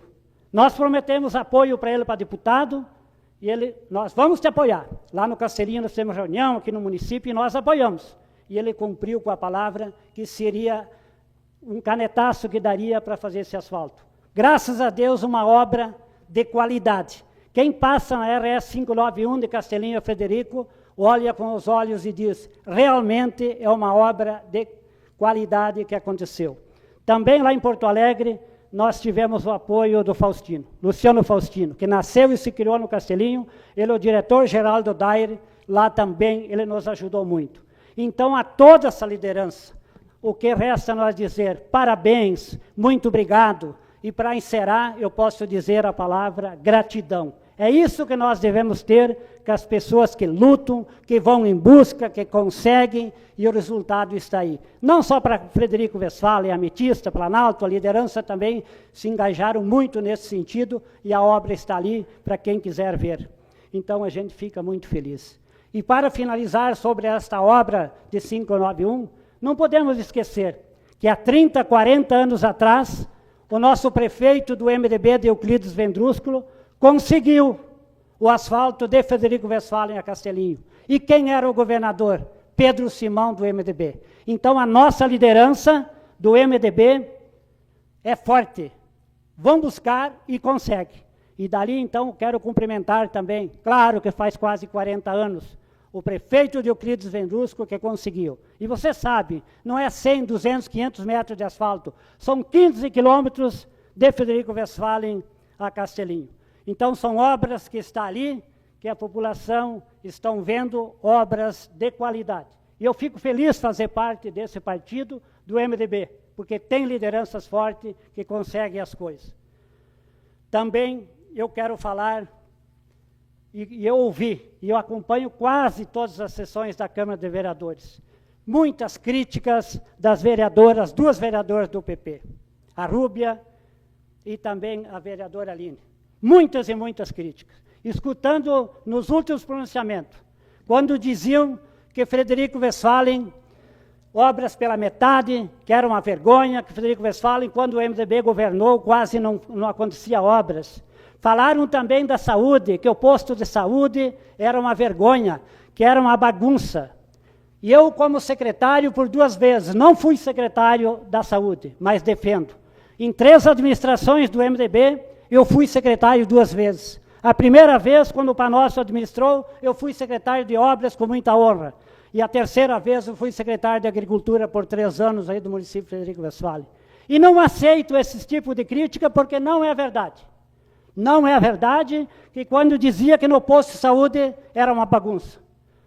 Nós prometemos apoio para ele para deputado, e nós vamos te apoiar. Lá no Castelinho nós temos reunião, aqui no município, e nós apoiamos. E ele cumpriu com a palavra que seria um canetaço que daria para fazer esse asfalto. Graças a Deus, uma obra de qualidade. Quem passa na RS 591 de Castelinho a Frederico, olha com os olhos e diz, realmente é uma obra de qualidade que aconteceu. Também lá em Porto Alegre, nós tivemos o apoio do Faustino, Luciano Faustino, que nasceu e se criou no Castelinho, ele é o diretor-geral do DAIRE, lá também ele nos ajudou muito. Então, a toda essa liderança, o que resta nós dizer parabéns, muito obrigado, e para encerrar, eu posso dizer a palavra gratidão. É isso que nós devemos ter com as pessoas que lutam, que vão em busca, que conseguem, e o resultado está aí. Não só para Frederico Westphalen, Ametista, Planalto, a liderança também se engajaram muito nesse sentido, e a obra está ali para quem quiser ver. Então, a gente fica muito feliz. E para finalizar sobre esta obra de 591, não podemos esquecer que há 30, 40 anos atrás, o nosso prefeito do MDB, de Euclides Vendrúsculo, conseguiu o asfalto de Frederico Westphalen a Castelinho. E quem era o governador? Pedro Simão, do MDB. Então, a nossa liderança do MDB é forte. Vão buscar e consegue. E dali, então, quero cumprimentar também, claro que faz quase 40 anos, o prefeito de Euclides Vendrúsculo que conseguiu. E você sabe, não é 100, 200, 500 metros de asfalto, são 15 quilômetros de Frederico Westphalen a Castelinho. Então, são obras que estão ali, que a população estão vendo, obras de qualidade. E eu fico feliz de fazer parte desse partido, do MDB, porque tem lideranças fortes que conseguem as coisas. Também eu quero falar, e eu ouvi, e eu acompanho quase todas as sessões da Câmara de Vereadores, muitas críticas das vereadoras, duas vereadoras do PP, a Rúbia e também a vereadora Aline. Muitas e muitas críticas. Escutando nos últimos pronunciamentos, quando diziam que Frederico Westphalen, obras pela metade, que era uma vergonha, que Frederico Westphalen, quando o MDB governou, quase não acontecia obras. Falaram também da saúde, que o posto de saúde era uma vergonha, que era uma bagunça. E eu, como secretário, por 2 vezes, não fui secretário da saúde, mas defendo. Em 3 administrações do MDB, eu fui secretário 2 vezes. A primeira vez, quando o Panócio administrou, eu fui secretário de obras com muita honra. E a terceira vez, eu fui secretário de Agricultura por 3 anos aí do município de Frederico Westphalen. E não aceito esse tipo de crítica, porque não é verdade. Não é verdade que quando dizia que no posto de saúde era uma bagunça.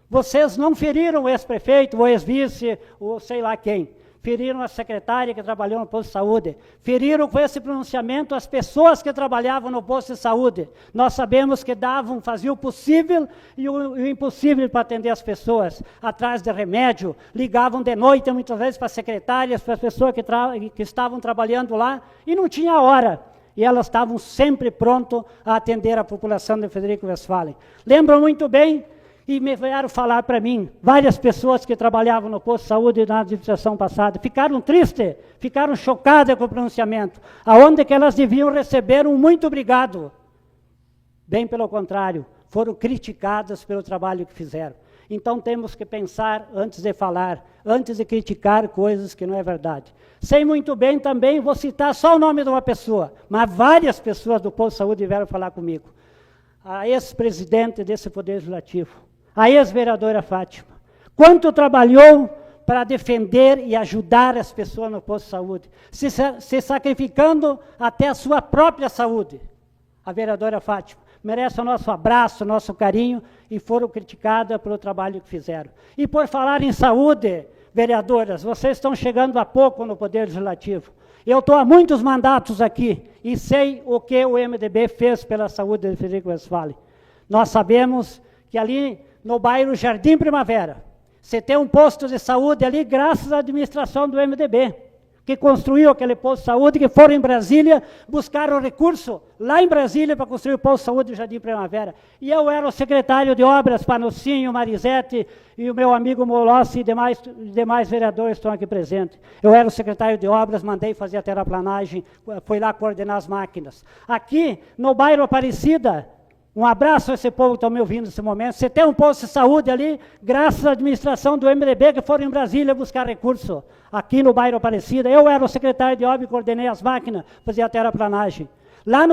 Vocês não feriram o ex-prefeito, o ex-vice, ou sei lá quem. Feriram a secretária que trabalhou no posto de saúde. Feriram com esse pronunciamento as pessoas que trabalhavam no posto de saúde. Nós sabemos que faziam o possível e o impossível para atender as pessoas. Atrás de remédio, ligavam de noite muitas vezes para as secretárias, para as pessoas que estavam trabalhando lá, e não tinha hora. E elas estavam sempre prontas a atender a população de Frederico Westphalen. Lembram muito bem, e me vieram falar para mim, várias pessoas que trabalhavam no posto de saúde na administração passada, ficaram tristes, ficaram chocadas com o pronunciamento, aonde que elas deviam receber um muito obrigado. Bem pelo contrário, foram criticadas pelo trabalho que fizeram. Então temos que pensar antes de falar, antes de criticar coisas que não é verdade. Sei muito bem também, vou citar só o nome de uma pessoa, mas várias pessoas do posto de saúde vieram falar comigo. A ex-presidente desse Poder Legislativo, a ex-vereadora Fátima, quanto trabalhou para defender e ajudar as pessoas no posto de saúde, se sacrificando até a sua própria saúde. A vereadora Fátima merece o nosso abraço, o nosso carinho, e foram criticadas pelo trabalho que fizeram. E por falar em saúde, vereadoras, vocês estão chegando há pouco no Poder Legislativo. Eu estou há muitos mandatos aqui e sei o que o MDB fez pela saúde de Frederico Westphalen. Nós sabemos que ali no bairro Jardim Primavera, você tem um posto de saúde ali graças à administração do MDB, que construiu aquele posto de saúde, que foram em Brasília, buscaram recurso lá em Brasília para construir o posto de saúde do Jardim Primavera. E eu era o secretário de obras, Panocinho, Marisete e o meu amigo Molossi e demais vereadores estão aqui presentes. Eu era o secretário de obras, mandei fazer a terraplanagem, fui lá coordenar as máquinas. Aqui, no bairro Aparecida, um abraço a esse povo que está me ouvindo nesse momento. Você tem um posto de saúde ali, graças à administração do MDB, que foram em Brasília buscar recurso. Aqui no bairro Aparecida, eu era o secretário de obra e coordenei as máquinas, fazia a terraplanagem. Lá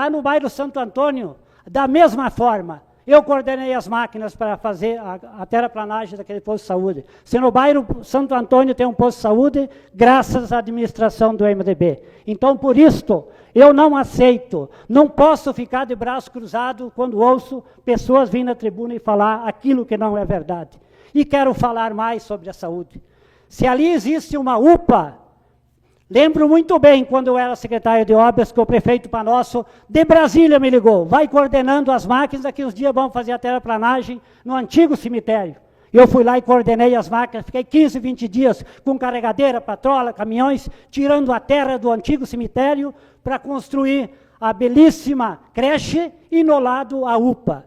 no bairro Santo Antônio, da mesma forma, eu coordenei as máquinas para fazer a terraplanagem daquele posto de saúde. Se no bairro Santo Antônio tem um posto de saúde, graças à administração do MDB. Então, por isto, eu não aceito, não posso ficar de braço cruzado quando ouço pessoas virem na tribuna e falar aquilo que não é verdade. E quero falar mais sobre a saúde. Se ali existe uma UPA, lembro muito bem, quando eu era secretário de obras, que o prefeito Panosso, de Brasília, me ligou, vai coordenando as máquinas, daqui uns dias vamos fazer a terraplanagem no antigo cemitério. Eu fui lá e coordenei as máquinas, fiquei 15, 20 dias com carregadeira, patrola, caminhões, tirando a terra do antigo cemitério para construir a belíssima creche e no lado a UPA.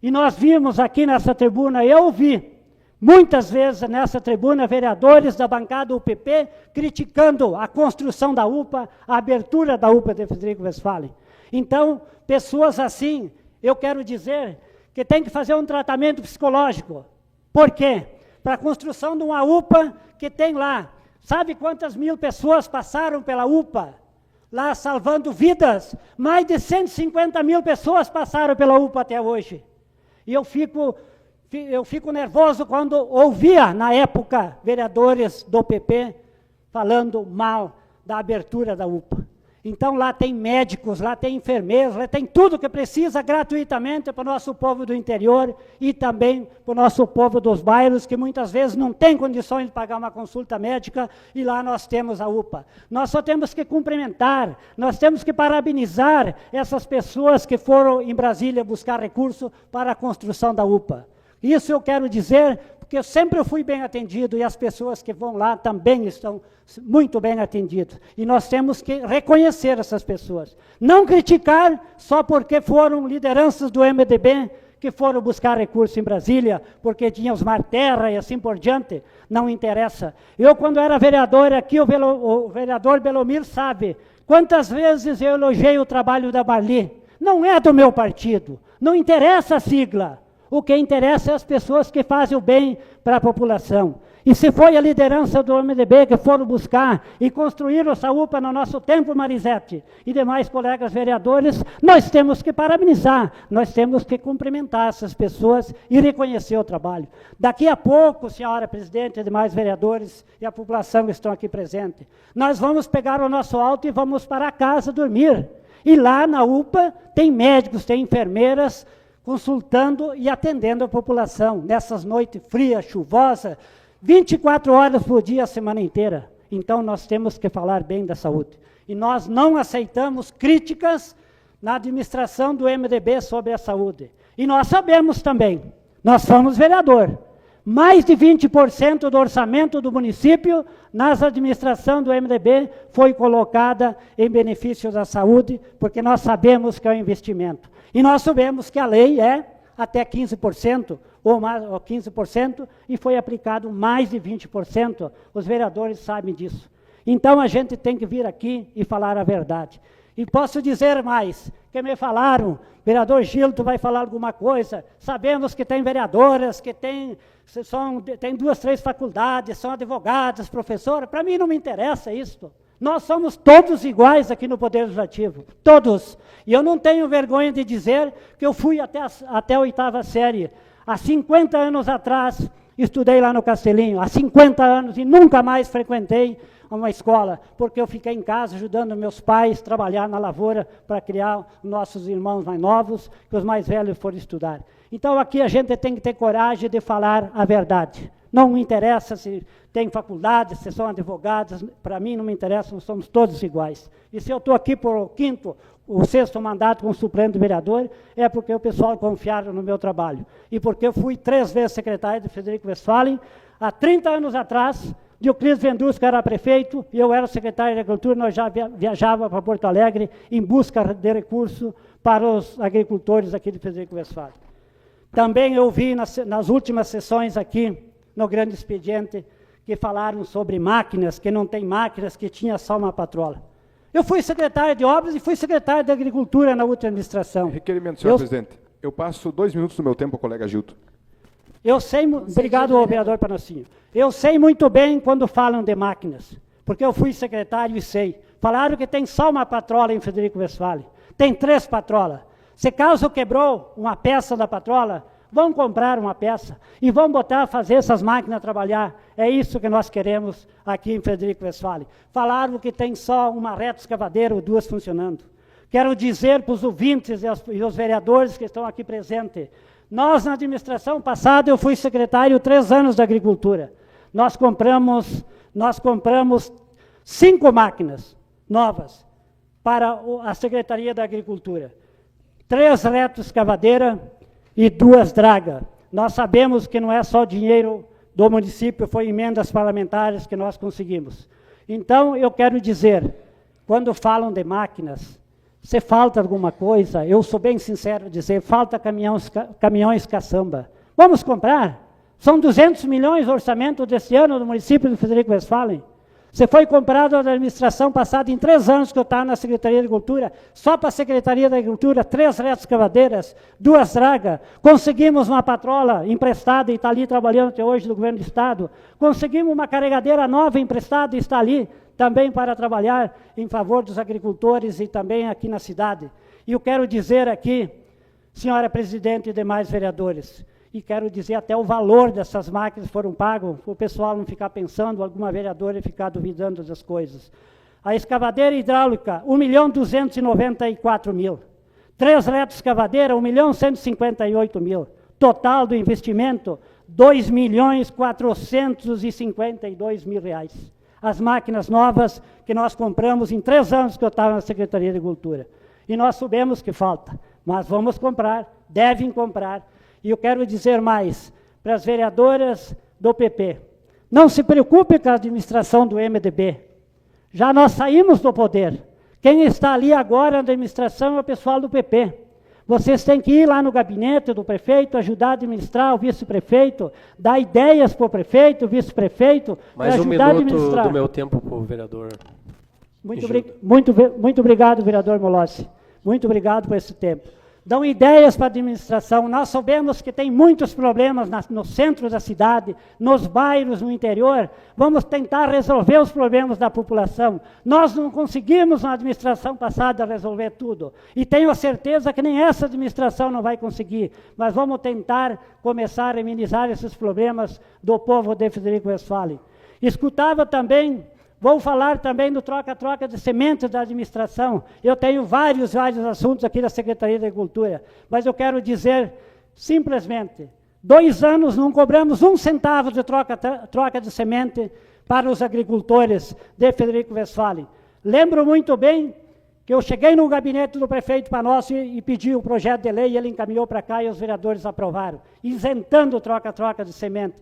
E nós vimos aqui nessa tribuna, eu vi, muitas vezes nessa tribuna, vereadores da bancada UPP criticando a construção da UPA, a abertura da UPA de Frederico Westphalen. Então, pessoas assim, eu quero dizer que tem que fazer um tratamento psicológico. Por quê? Para a construção de uma UPA que tem lá, sabe quantas mil pessoas passaram pela UPA? Lá salvando vidas, mais de 150 mil pessoas passaram pela UPA até hoje. E eu fico nervoso quando ouvia, na época, vereadores do PP falando mal da abertura da UPA. Então, lá tem médicos, lá tem enfermeiros, lá tem tudo que precisa gratuitamente para o nosso povo do interior e também para o nosso povo dos bairros, que muitas vezes não tem condições de pagar uma consulta médica, e lá nós temos a UPA. Nós só temos que cumprimentar, nós temos que parabenizar essas pessoas que foram em Brasília buscar recurso para a construção da UPA. Isso eu quero dizer, porque eu sempre fui bem atendido e as pessoas que vão lá também estão muito bem atendidas. E nós temos que reconhecer essas pessoas. Não criticar só porque foram lideranças do MDB que foram buscar recurso em Brasília, porque tinham os mar terra e assim por diante. Não interessa. Eu, quando era vereador aqui, o vereador Belomir sabe quantas vezes eu elogiei o trabalho da Marli. Não é do meu partido. Não interessa a sigla. O que interessa é as pessoas que fazem o bem para a população. E se foi a liderança do MDB que foram buscar e construíram essa UPA no nosso tempo, Marisete, e demais colegas vereadores, nós temos que parabenizar, nós temos que cumprimentar essas pessoas e reconhecer o trabalho. Daqui a pouco, senhora presidente e demais vereadores e a população que estão aqui presente, nós vamos pegar o nosso auto e vamos para casa dormir. E lá na UPA tem médicos, tem enfermeiras, consultando e atendendo a população, nessas noites frias, chuvosas, 24 horas por dia, a semana inteira. Então, nós temos que falar bem da saúde. E nós não aceitamos críticas na administração do MDB sobre a saúde. E nós sabemos também, nós somos vereador, mais de 20% do orçamento do município, nas administrações do MDB, foi colocada em benefício da saúde, porque nós sabemos que é um investimento. E nós sabemos que a lei é até 15%, ou mais, ou 15%, e foi aplicado mais de 20%. Os vereadores sabem disso. Então, a gente tem que vir aqui e falar a verdade. E posso dizer mais, que me falaram, vereador Gil, tu vai falar alguma coisa, sabemos que tem vereadoras, que tem 2, 3 faculdades, são advogadas, professoras, para mim não me interessa isso. Nós somos todos iguais aqui no Poder Legislativo, todos. E eu não tenho vergonha de dizer que eu fui até a 8ª série. Há 50 anos atrás, estudei lá no Castelinho, há 50 anos, e nunca mais frequentei uma escola, porque eu fiquei em casa ajudando meus pais a trabalhar na lavoura para criar nossos irmãos mais novos, que os mais velhos foram estudar. Então aqui a gente tem que ter coragem de falar a verdade. Não me interessa se tem faculdade, se são advogados, para mim não me interessa, nós somos todos iguais. E se eu estou aqui por o 5º, o 6º mandato como suplente vereador, é porque o pessoal confiaram no meu trabalho. E porque eu fui 3 vezes secretário de Frederico Westphalen, há 30 anos atrás, Dioclésio Vendusca era prefeito, e eu era secretário de Agricultura, nós já viajava para Porto Alegre em busca de recursos para os agricultores aqui de Frederico Westphalen. Também eu vi nas últimas sessões aqui, no grande expediente, que falaram sobre máquinas, que não tem máquinas, que tinha só uma patrola. Eu fui secretário de Obras e fui secretário de Agricultura na última administração. Requerimento, senhor presidente. Eu passo 2 minutos do meu tempo ao colega Gilton. Eu sei, obrigado, vereador Panocinho. Eu sei muito bem quando falam de máquinas, porque eu fui secretário e sei. Falaram que tem só uma patrola em Frederico Westphalen. Tem 3 patrolas. Se caso quebrou uma peça da patrola, vão comprar uma peça e vão botar a fazer essas máquinas trabalhar. É isso que nós queremos aqui em Frederico Westphalen. Falaram que tem só uma retroescavadeira ou duas funcionando. Quero dizer para os ouvintes e os vereadores que estão aqui presentes, nós, na administração passada, eu fui secretário 3 anos da Agricultura. Nós compramos 5 máquinas novas para a Secretaria da Agricultura. 3 retroescavadeiras e 2 dragas. Nós sabemos que não é só dinheiro do município, foi emendas parlamentares que nós conseguimos. Então, eu quero dizer, quando falam de máquinas, se falta alguma coisa, eu sou bem sincero dizer, falta caminhões caçamba. Vamos comprar? São 200 milhões o orçamento desse ano do município de Frederico Westphalen. Você foi comprado na administração passada, em 3 anos que eu estava na Secretaria de Agricultura, só para a Secretaria da Agricultura, 3 retroescavadeiras, 2 dragas, conseguimos uma patrola emprestada e está ali trabalhando até hoje do governo do Estado, conseguimos uma carregadeira nova emprestada e está ali também para trabalhar em favor dos agricultores e também aqui na cidade. E eu quero dizer aqui, senhora presidente e demais vereadores, e quero dizer até o valor dessas máquinas foram pagos, para o pessoal não ficar pensando, alguma vereadora ficar duvidando das coisas. A escavadeira hidráulica, 1.294.000. 3 retroescavadeiras, 1.158.000. Total do investimento, 2.452.000 reais. As máquinas novas que nós compramos em 3 anos que eu estava na Secretaria de Agricultura. E nós sabemos que falta, mas vamos comprar, devem comprar. E eu quero dizer mais para as vereadoras do PP. Não se preocupe com a administração do MDB. Já nós saímos do poder. Quem está ali agora na administração é o pessoal do PP. Vocês têm que ir lá no gabinete do prefeito, ajudar a administrar o vice-prefeito, dar ideias para o prefeito, vice-prefeito, para ajudar a administrar. Mais 1 minuto do meu tempo para o vereador. Muito obrigado, vereador Molossi. Muito obrigado por esse tempo. Dão ideias para a administração. Nós sabemos que tem muitos problemas no centro da cidade, nos bairros, no interior. Vamos tentar resolver os problemas da população. Nós não conseguimos na administração passada resolver tudo. E tenho a certeza que nem essa administração não vai conseguir. Mas vamos tentar começar a amenizar esses problemas do povo de Frederico Westphalen. Escutava também... Vou falar também do troca-troca de sementes da administração. Eu tenho vários assuntos aqui da Secretaria da Agricultura, mas eu quero dizer simplesmente, 2 anos não cobramos 1 centavo de troca de semente para os agricultores de Frederico Westphalen. Lembro muito bem que eu cheguei no gabinete do prefeito Panossi e pedi o projeto de lei, e ele encaminhou para cá e os vereadores aprovaram, isentando o troca-troca de semente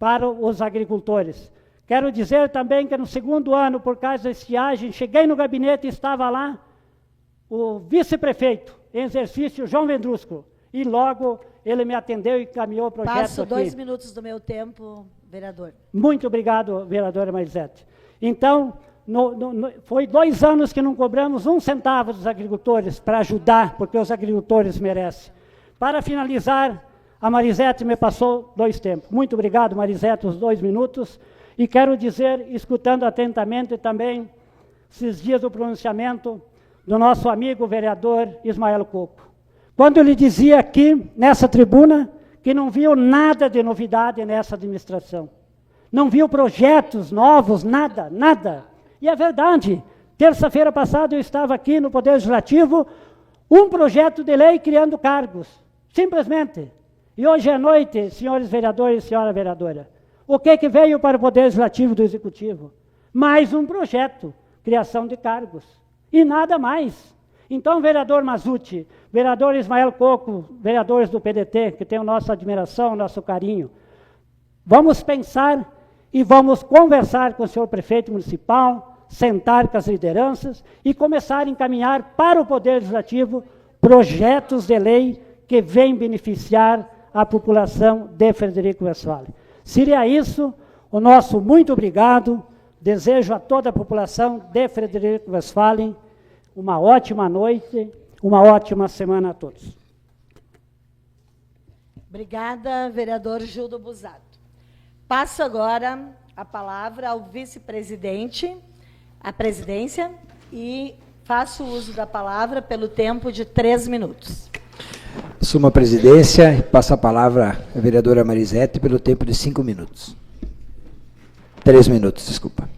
para os agricultores. Quero dizer também que no 2º ano, por causa da estiagem, cheguei no gabinete e estava lá o vice-prefeito, em exercício, João Vendrusco, e logo ele me atendeu e encaminhou o projeto Passo aqui. 2 minutos do meu tempo, vereador. Muito obrigado, vereadora Marisete. Então, foi 2 anos que não cobramos 1 centavo dos agricultores para ajudar, porque os agricultores merecem. Para finalizar, a Marisete me passou 2 tempos. Muito obrigado, Marisete, os 2 minutos. E quero dizer, escutando atentamente também, esses dias do pronunciamento do nosso amigo vereador Ismael Coco. Quando ele dizia aqui, nessa tribuna, que não viu nada de novidade nessa administração. Não viu projetos novos, nada, nada. E é verdade. Terça-feira passada eu estava aqui no Poder Legislativo, um projeto de lei criando cargos. Simplesmente. E hoje à noite, senhores vereadores e senhora vereadora, o que veio para o Poder Legislativo do Executivo? Mais um projeto, criação de cargos. E nada mais. Então, vereador Mazzucci, vereador Ismael Coco, vereadores do PDT, que tem a nossa admiração, o nosso carinho, vamos pensar e vamos conversar com o senhor prefeito municipal, sentar com as lideranças e começar a encaminhar para o Poder Legislativo projetos de lei que vêm beneficiar a população de Frederico Westphalen. Seria isso, o nosso muito obrigado, desejo a toda a população de Frederico Westphalen uma ótima noite, uma ótima semana a todos. Obrigada, vereador Gildo Busato. Passo agora a palavra ao vice-presidente, à presidência, e faço uso da palavra pelo tempo de 3 minutos. Assumo a presidência e passo a palavra à vereadora Marisete pelo tempo de 5 minutos. 3 minutos, desculpa.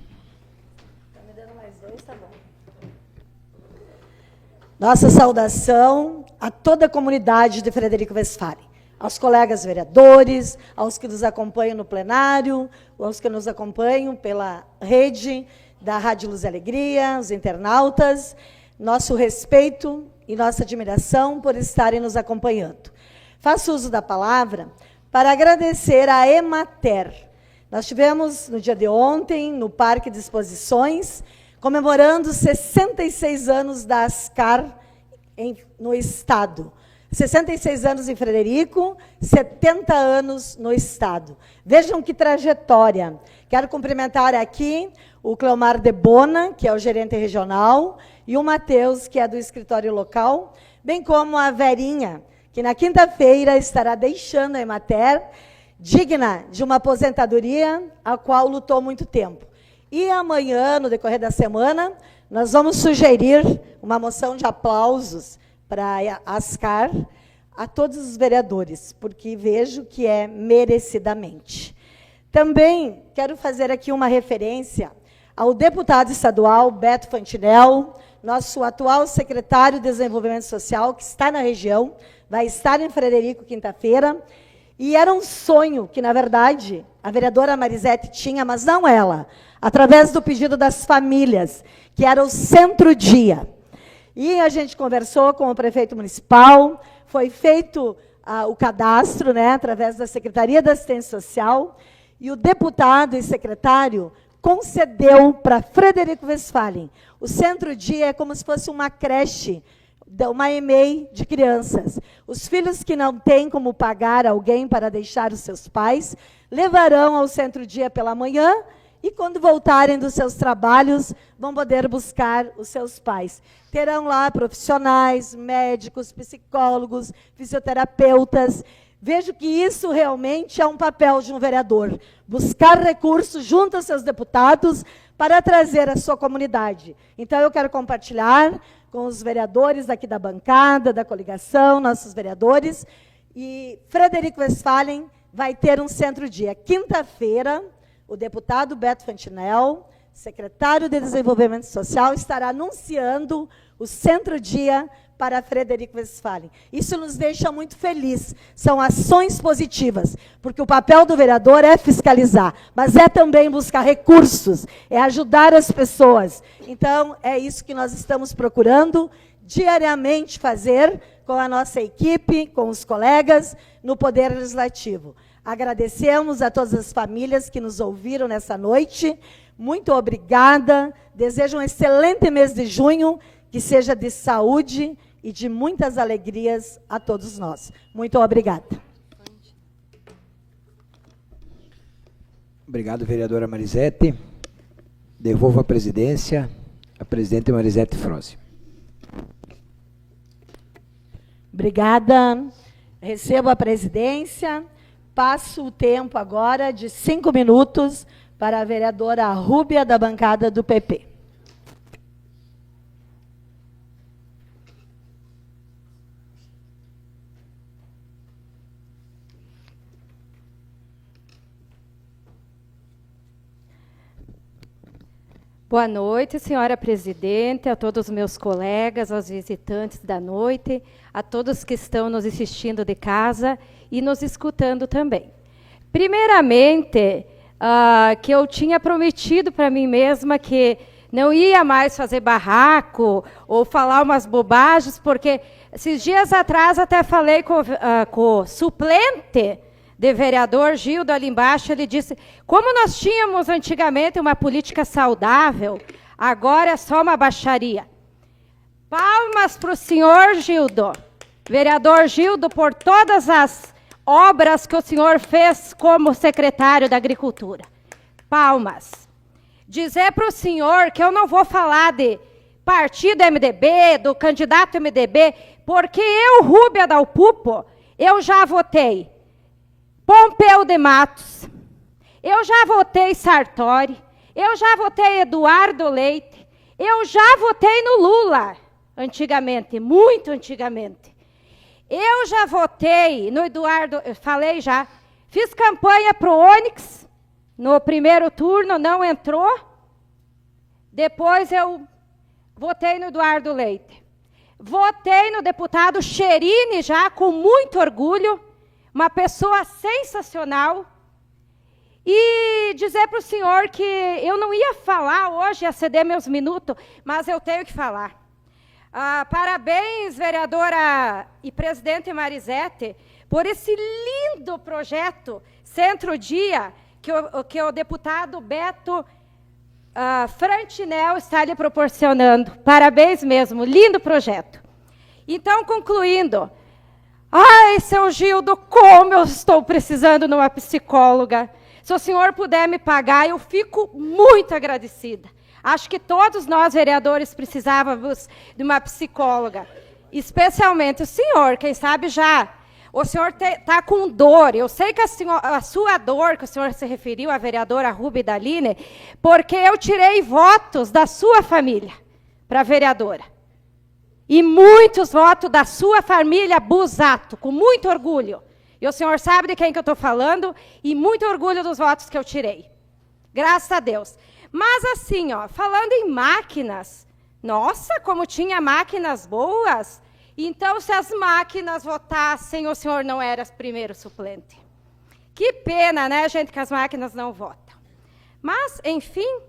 Nossa saudação a toda a comunidade de Frederico Westphalen, aos colegas vereadores, aos que nos acompanham no plenário, aos que nos acompanham pela rede da Rádio Luz e Alegria, os internautas, nosso respeito e nossa admiração por estarem nos acompanhando. Faço uso da palavra para agradecer à Emater. Nós tivemos, no dia de ontem, no Parque de Exposições, comemorando 66 anos da ASCAR no Estado. 66 anos em Frederico, 70 anos no Estado. Vejam que trajetória. Quero cumprimentar aqui o Cleomar de Bona, que é o gerente regional, e o Matheus, que é do escritório local, bem como a Verinha, que na quinta-feira estará deixando a Emater, digna de uma aposentadoria, a qual lutou muito tempo. E amanhã, no decorrer da semana, nós vamos sugerir uma moção de aplausos para a ASCAR a todos os vereadores, porque vejo que é merecidamente. Também quero fazer aqui uma referência ao deputado estadual Beto Fantinel, nosso atual secretário de Desenvolvimento Social, que está na região, vai estar em Frederico quinta-feira, e era um sonho que, na verdade, a vereadora Marisete tinha, mas não ela, através do pedido das famílias, que era o Centro-Dia. E a gente conversou com o prefeito municipal, foi feito o cadastro, né, através da Secretaria da Assistência Social, e o deputado e secretário concedeu para Frederico Westphalen. O Centro-Dia é como se fosse uma creche, uma EMEI de crianças. Os filhos que não têm como pagar alguém para deixar os seus pais, levarão ao Centro-Dia pela manhã, e quando voltarem dos seus trabalhos, vão poder buscar os seus pais. Terão lá profissionais, médicos, psicólogos, fisioterapeutas. Vejo que isso realmente é um papel de um vereador, buscar recursos junto aos seus deputados para trazer à sua comunidade. Então, eu quero compartilhar com os vereadores aqui da bancada, da coligação, nossos vereadores, e Frederico Westphalen vai ter um Centro-Dia. Quinta-feira, o deputado Beto Fantinel, secretário de Desenvolvimento Social, estará anunciando o Centro-Dia para Frederico Westphalen. Isso nos deixa muito felizes. São ações positivas, porque o papel do vereador é fiscalizar, mas é também buscar recursos, é ajudar as pessoas. Então, é isso que nós estamos procurando diariamente fazer com a nossa equipe, com os colegas, no Poder Legislativo. Agradecemos a todas as famílias que nos ouviram nessa noite. Muito obrigada. Desejo um excelente mês de junho, que seja de saúde e de muitas alegrias a todos nós. Muito obrigada. Obrigado, vereadora Marisete. Devolvo a presidência à presidente Marisete Froze. Obrigada. Recebo a presidência. Passo o tempo agora de 5 minutos para a vereadora Rúbia, da bancada do PP. Boa noite, senhora presidente, a todos os meus colegas, aos visitantes da noite, a todos que estão nos assistindo de casa e nos escutando também. Primeiramente, que eu tinha prometido para mim mesma que não ia mais fazer barraco ou falar umas bobagens, porque esses dias atrás até falei com o suplente de vereador Gildo ali embaixo, ele disse, como nós tínhamos antigamente uma política saudável, agora é só uma baixaria. Palmas para o senhor Gildo, vereador Gildo, por todas as obras que o senhor fez como secretário da Agricultura. Palmas. Dizer para o senhor que eu não vou falar de partido MDB, do candidato MDB, porque eu, Rúbia Dalpupo, eu já votei Pompeu de Matos, eu já votei Sartori, eu já votei Eduardo Leite, eu já votei no Lula, antigamente, muito antigamente. Eu já votei no Eduardo, eu falei já, fiz campanha para o Onyx no primeiro turno, não entrou. Depois eu votei no Eduardo Leite. Votei no deputado Cherini já, com muito orgulho, uma pessoa sensacional. E dizer para o senhor que eu não ia falar hoje, ia ceder meus minutos, mas eu tenho que falar. Parabéns, vereadora e presidente Marisete, por esse lindo projeto Centro-Dia que o deputado Beto Frantinel está lhe proporcionando. Parabéns mesmo, lindo projeto. Então, concluindo, ai, seu Gildo, como eu estou precisando de uma psicóloga. Se o senhor puder me pagar, eu fico muito agradecida. Acho que todos nós, vereadores, precisávamos de uma psicóloga. Especialmente o senhor, quem sabe já. O senhor está com dor. Eu sei que a sua dor, que o senhor se referiu à vereadora Rubi Daline, porque eu tirei votos da sua família para a vereadora. E muitos votos da sua família Busato, com muito orgulho. E o senhor sabe de quem que eu estou falando, e muito orgulho dos votos que eu tirei. Graças a Deus. Mas assim, ó, falando em máquinas, nossa, como tinha máquinas boas, então se as máquinas votassem, o senhor não era primeiro suplente. Que pena, né, gente, que as máquinas não votam. Mas, enfim,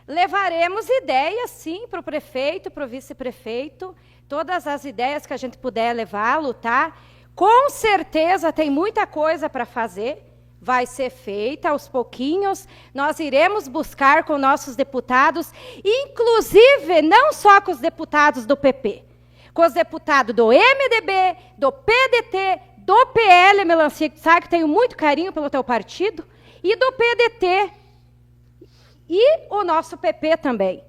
levaremos ideias, sim, para o prefeito, para o vice-prefeito, todas as ideias que a gente puder levá-lo, tá? Com certeza tem muita coisa para fazer. Vai ser feita aos pouquinhos, nós iremos buscar com nossos deputados, inclusive não só com os deputados do PP, com os deputados do MDB, do PDT, do PL, Melancia, que sabe que tenho muito carinho pelo teu partido, e do PDT, e o nosso PP também.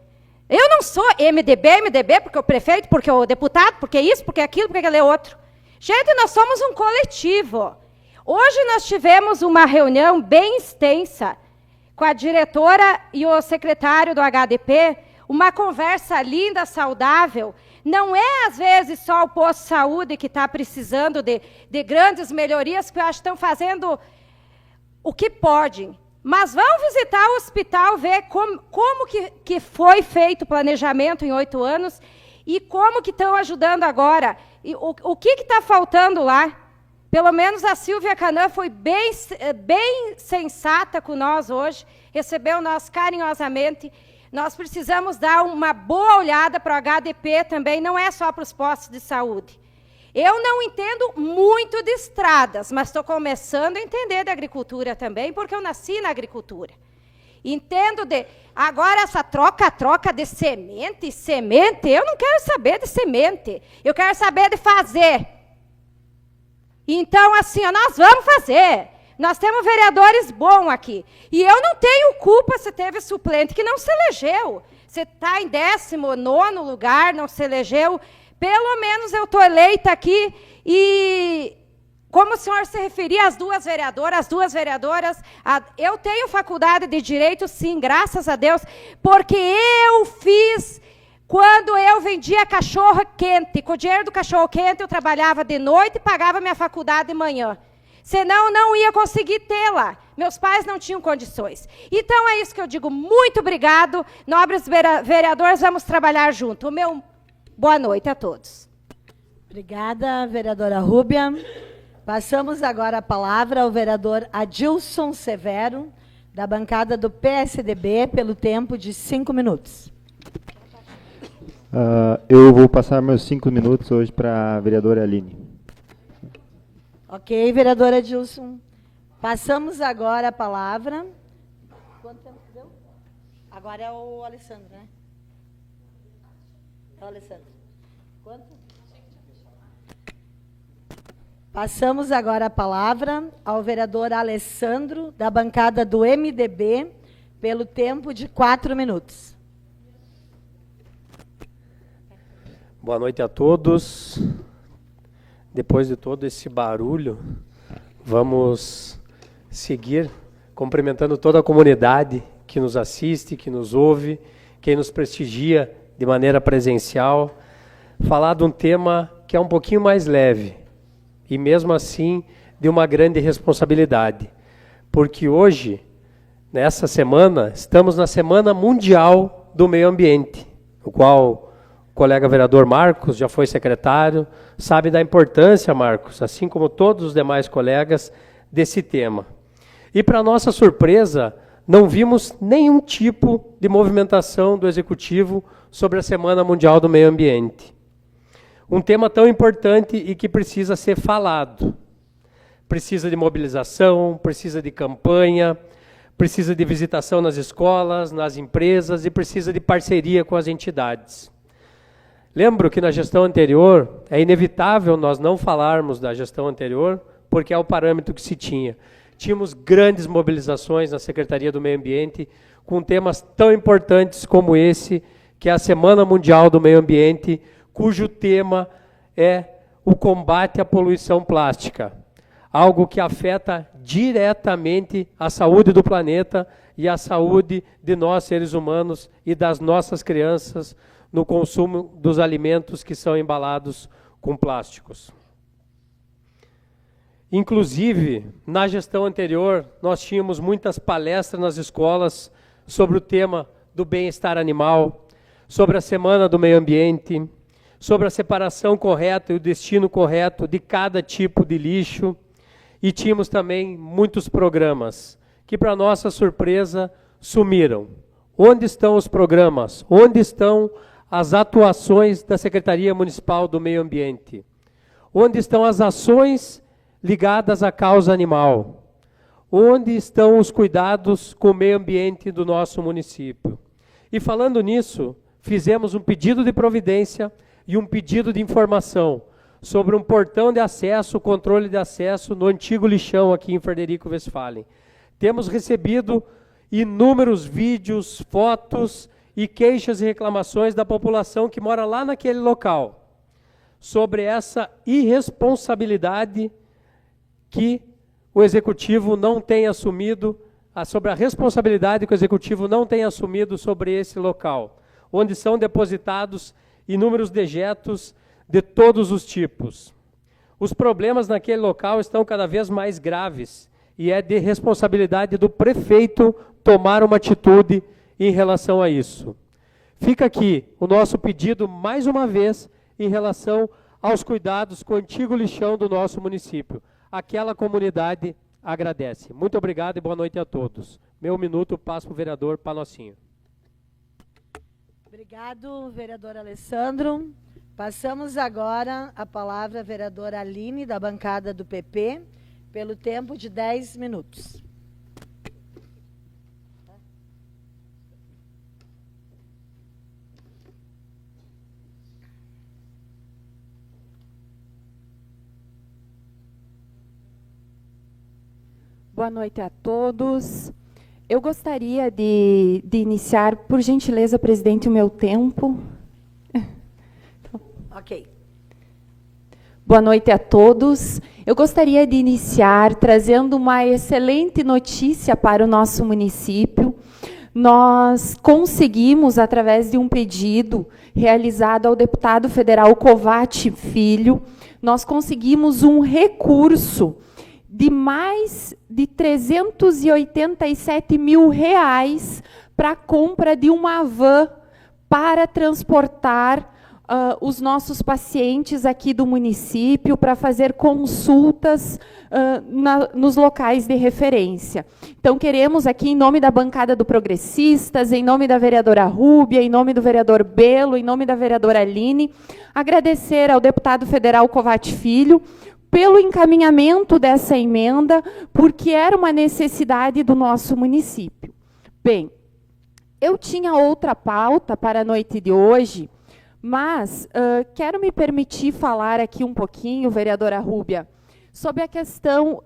Eu não sou MDB, porque o prefeito, porque o deputado, porque isso, porque aquilo, porque aquele outro. Gente, nós somos um coletivo. Hoje nós tivemos uma reunião bem extensa com a diretora e o secretário do HDP, uma conversa linda, saudável. Não é, às vezes, só o posto de saúde que está precisando de grandes melhorias, que eu acho que estão fazendo o que podem. Mas vão visitar o hospital, ver como que foi feito o planejamento em 8 anos e como que estão ajudando agora. E o que está faltando lá? Pelo menos a Silvia Canã foi bem sensata com nós hoje, recebeu nós carinhosamente. Nós precisamos dar uma boa olhada para o HDP também, não é só para os postos de saúde. Eu não entendo muito de estradas, mas estou começando a entender de agricultura também, porque eu nasci na agricultura. Entendo de... Agora, essa troca de semente, eu não quero saber de semente, eu quero saber de fazer. Então, assim, nós vamos fazer. Nós temos vereadores bons aqui. E eu não tenho culpa se teve suplente que não se elegeu. Você está em 19º lugar, não se elegeu. Pelo menos eu estou eleita aqui. E, como o senhor se referia às duas vereadoras, eu tenho faculdade de Direito, sim, graças a Deus, porque eu fiz... Quando eu vendia cachorro quente, com o dinheiro do cachorro quente, eu trabalhava de noite e pagava minha faculdade de manhã. Senão, eu não ia conseguir tê-la. Meus pais não tinham condições. Então, é isso que eu digo. Muito obrigado. Nobres vereadores, vamos trabalhar junto. Boa noite a todos. Obrigada, vereadora Rúbia. Passamos agora a palavra ao vereador Adilson Severo, da bancada do PSDB, pelo tempo de 5 minutos. Eu vou passar meus 5 minutos hoje para a vereadora Aline. Ok, vereadora Adilson. Passamos agora a palavra. Quanto tempo deu? Agora é o Alessandro, né? É o Alessandro. Quanto? Passamos agora a palavra ao vereador Alessandro, da bancada do MDB, pelo tempo de 4 minutos. Boa noite a todos. Depois de todo esse barulho, vamos seguir cumprimentando toda a comunidade que nos assiste, que nos ouve, quem nos prestigia de maneira presencial. Falar de um tema que é um pouquinho mais leve, e mesmo assim de uma grande responsabilidade, porque hoje, nessa semana, estamos na Semana Mundial do Meio Ambiente, o qual o colega vereador Marcos já foi secretário, sabe da importância, Marcos, assim como todos os demais colegas, desse tema. E, para nossa surpresa, não vimos nenhum tipo de movimentação do Executivo sobre a Semana Mundial do Meio Ambiente. Um tema tão importante e que precisa ser falado. Precisa de mobilização, precisa de campanha, precisa de visitação nas escolas, nas empresas e precisa de parceria com as entidades. Lembro que na gestão anterior, é inevitável nós não falarmos da gestão anterior, porque é o parâmetro que se tinha. Tínhamos grandes mobilizações na Secretaria do Meio Ambiente, com temas tão importantes como esse, que é a Semana Mundial do Meio Ambiente, cujo tema é o combate à poluição plástica, algo que afeta diretamente a saúde do planeta e a saúde de nós, seres humanos, e das nossas crianças no consumo dos alimentos que são embalados com plásticos. Inclusive, na gestão anterior, nós tínhamos muitas palestras nas escolas sobre o tema do bem-estar animal, sobre a Semana do Meio Ambiente, sobre a separação correta e o destino correto de cada tipo de lixo, e tínhamos também muitos programas que, para nossa surpresa, sumiram. Onde estão os programas? Onde estão as atuações da Secretaria Municipal do Meio Ambiente? Onde estão as ações ligadas à causa animal? Onde estão os cuidados com o meio ambiente do nosso município? E falando nisso, fizemos um pedido de providência e um pedido de informação sobre um portão de acesso, controle de acesso no antigo lixão aqui em Frederico Westphalen. Temos recebido inúmeros vídeos, fotos e queixas e reclamações da população que mora lá naquele local, sobre essa irresponsabilidade que o Executivo não tem assumido, sobre a responsabilidade que o Executivo não tem assumido sobre esse local, onde são depositados inúmeros dejetos de todos os tipos. Os problemas naquele local estão cada vez mais graves e é de responsabilidade do prefeito tomar uma atitude em relação a isso. Fica aqui o nosso pedido, mais uma vez, em relação aos cuidados com o antigo lixão do nosso município. Aquela comunidade agradece. Muito obrigado e boa noite a todos. Meu minuto passo para o vereador Panocinho. Obrigado, vereador Alessandro. Passamos agora a palavra à vereadora Aline, da bancada do PP, pelo tempo de 10 minutos. Boa noite a todos. Eu gostaria de iniciar, por gentileza, presidente, o meu tempo. Ok. Boa noite a todos. Eu gostaria de iniciar trazendo uma excelente notícia para o nosso município. Nós conseguimos, através de um pedido realizado ao deputado federal Covatti Filho, nós conseguimos um recurso de mais de R$387 mil para a compra de uma van para transportar os nossos pacientes aqui do município, para fazer consultas nos locais de referência. Então, queremos aqui, em nome da bancada do Progressistas, em nome da vereadora Rúbia, em nome do vereador Belo, em nome da vereadora Aline, agradecer ao deputado federal Covatti Filho pelo encaminhamento dessa emenda, porque era uma necessidade do nosso município. Bem, eu tinha outra pauta para a noite de hoje, mas quero me permitir falar aqui um pouquinho, vereadora Rúbia, sobre a questão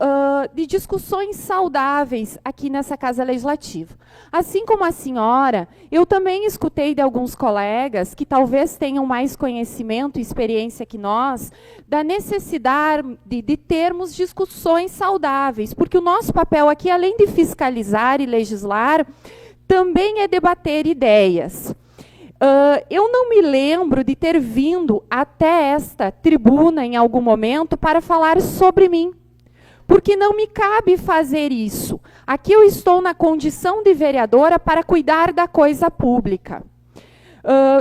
de discussões saudáveis aqui nessa Casa Legislativa. Assim como a senhora, eu também escutei de alguns colegas que talvez tenham mais conhecimento e experiência que nós, da necessidade de termos discussões saudáveis, porque o nosso papel aqui, além de fiscalizar e legislar, também é debater ideias. Eu não me lembro de ter vindo até esta tribuna em algum momento para falar sobre mim, porque não me cabe fazer isso. Aqui eu estou na condição de vereadora para cuidar da coisa pública.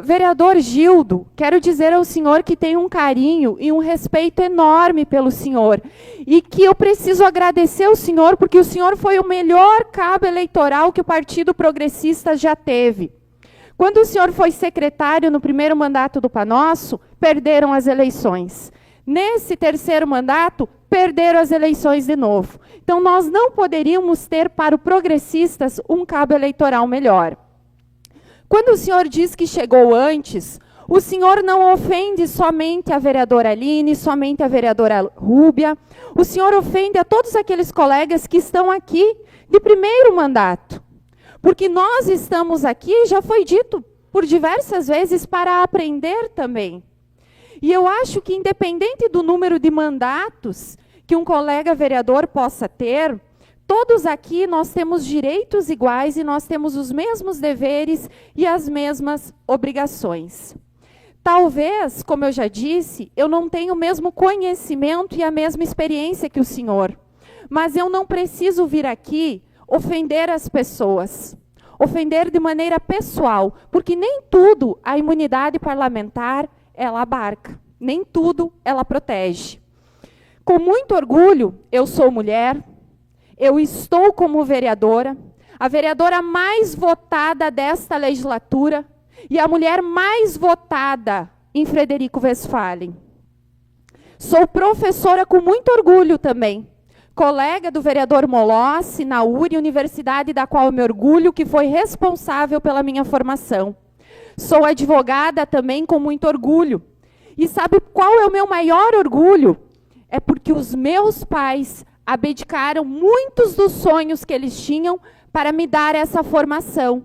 Vereador Gildo, quero dizer ao senhor que tenho um carinho e um respeito enorme pelo senhor, e que eu preciso agradecer ao senhor, porque o senhor foi o melhor cabo eleitoral que o Partido Progressista já teve. Quando o senhor foi secretário no primeiro mandato do PANOSSO, perderam as eleições. Nesse terceiro mandato, perderam as eleições de novo. Então, nós não poderíamos ter, para os progressistas, um cabo eleitoral melhor. Quando o senhor diz que chegou antes, o senhor não ofende somente a vereadora Aline, somente a vereadora Rúbia, o senhor ofende a todos aqueles colegas que estão aqui de primeiro mandato. Porque nós estamos aqui, já foi dito por diversas vezes, para aprender também. E eu acho que, independente do número de mandatos que um colega vereador possa ter, todos aqui nós temos direitos iguais e nós temos os mesmos deveres e as mesmas obrigações. Talvez, como eu já disse, eu não tenha o mesmo conhecimento e a mesma experiência que o senhor, mas eu não preciso vir aqui ofender as pessoas, ofender de maneira pessoal, porque nem tudo a imunidade parlamentar ela abarca, nem tudo ela protege. Com muito orgulho, eu sou mulher, eu estou como vereadora, a vereadora mais votada desta legislatura e a mulher mais votada em Frederico Westphalen. Sou professora com muito orgulho também, colega do vereador Molossi, na URI, universidade da qual eu me orgulho, que foi responsável pela minha formação. Sou advogada também com muito orgulho. E sabe qual é o meu maior orgulho? É porque os meus pais abdicaram muitos dos sonhos que eles tinham para me dar essa formação.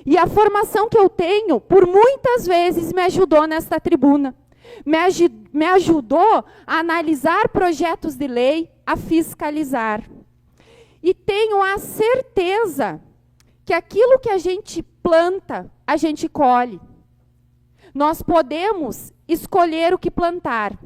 E a formação que eu tenho, por muitas vezes, me ajudou nesta tribuna. Me ajudou a analisar projetos de lei, a fiscalizar. E tenho a certeza que aquilo que a gente planta, a gente colhe. Nós podemos escolher o que plantar,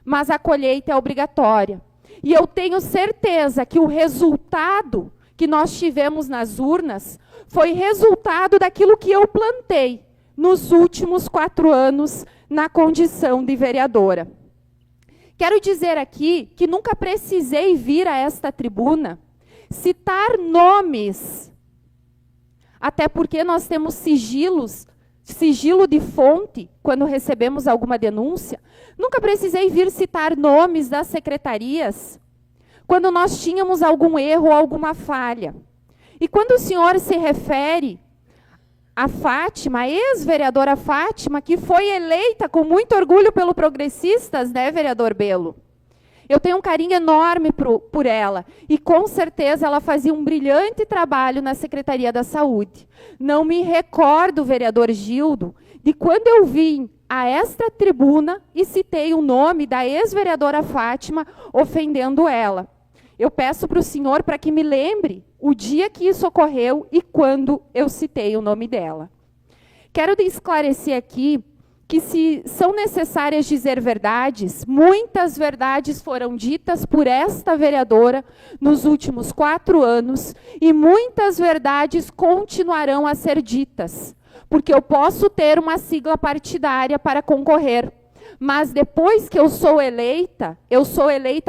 mas a colheita é obrigatória. E eu tenho certeza que o resultado que nós tivemos nas urnas foi resultado daquilo que eu plantei nos últimos 4 anos na condição de vereadora. Quero dizer aqui que nunca precisei vir a esta tribuna citar nomes, até porque nós temos sigilo de fonte, quando recebemos alguma denúncia. Nunca precisei vir citar nomes das secretarias, quando nós tínhamos algum erro ou alguma falha. E quando o senhor se refere a Fátima, a ex-vereadora Fátima, que foi eleita com muito orgulho pelo Progressistas, né, vereador Belo? Eu tenho um carinho enorme por ela, e com certeza ela fazia um brilhante trabalho na Secretaria da Saúde. Não me recordo, vereador Gildo, de quando eu vim a esta tribuna e citei o nome da ex-vereadora Fátima, ofendendo ela. Eu peço para o senhor para que me lembre o dia que isso ocorreu e quando eu citei o nome dela. Quero esclarecer aqui que, se são necessárias dizer verdades, muitas verdades foram ditas por esta vereadora nos últimos 4 anos e muitas verdades continuarão a ser ditas, porque eu posso ter uma sigla partidária para concorrer, mas depois que eu sou eleita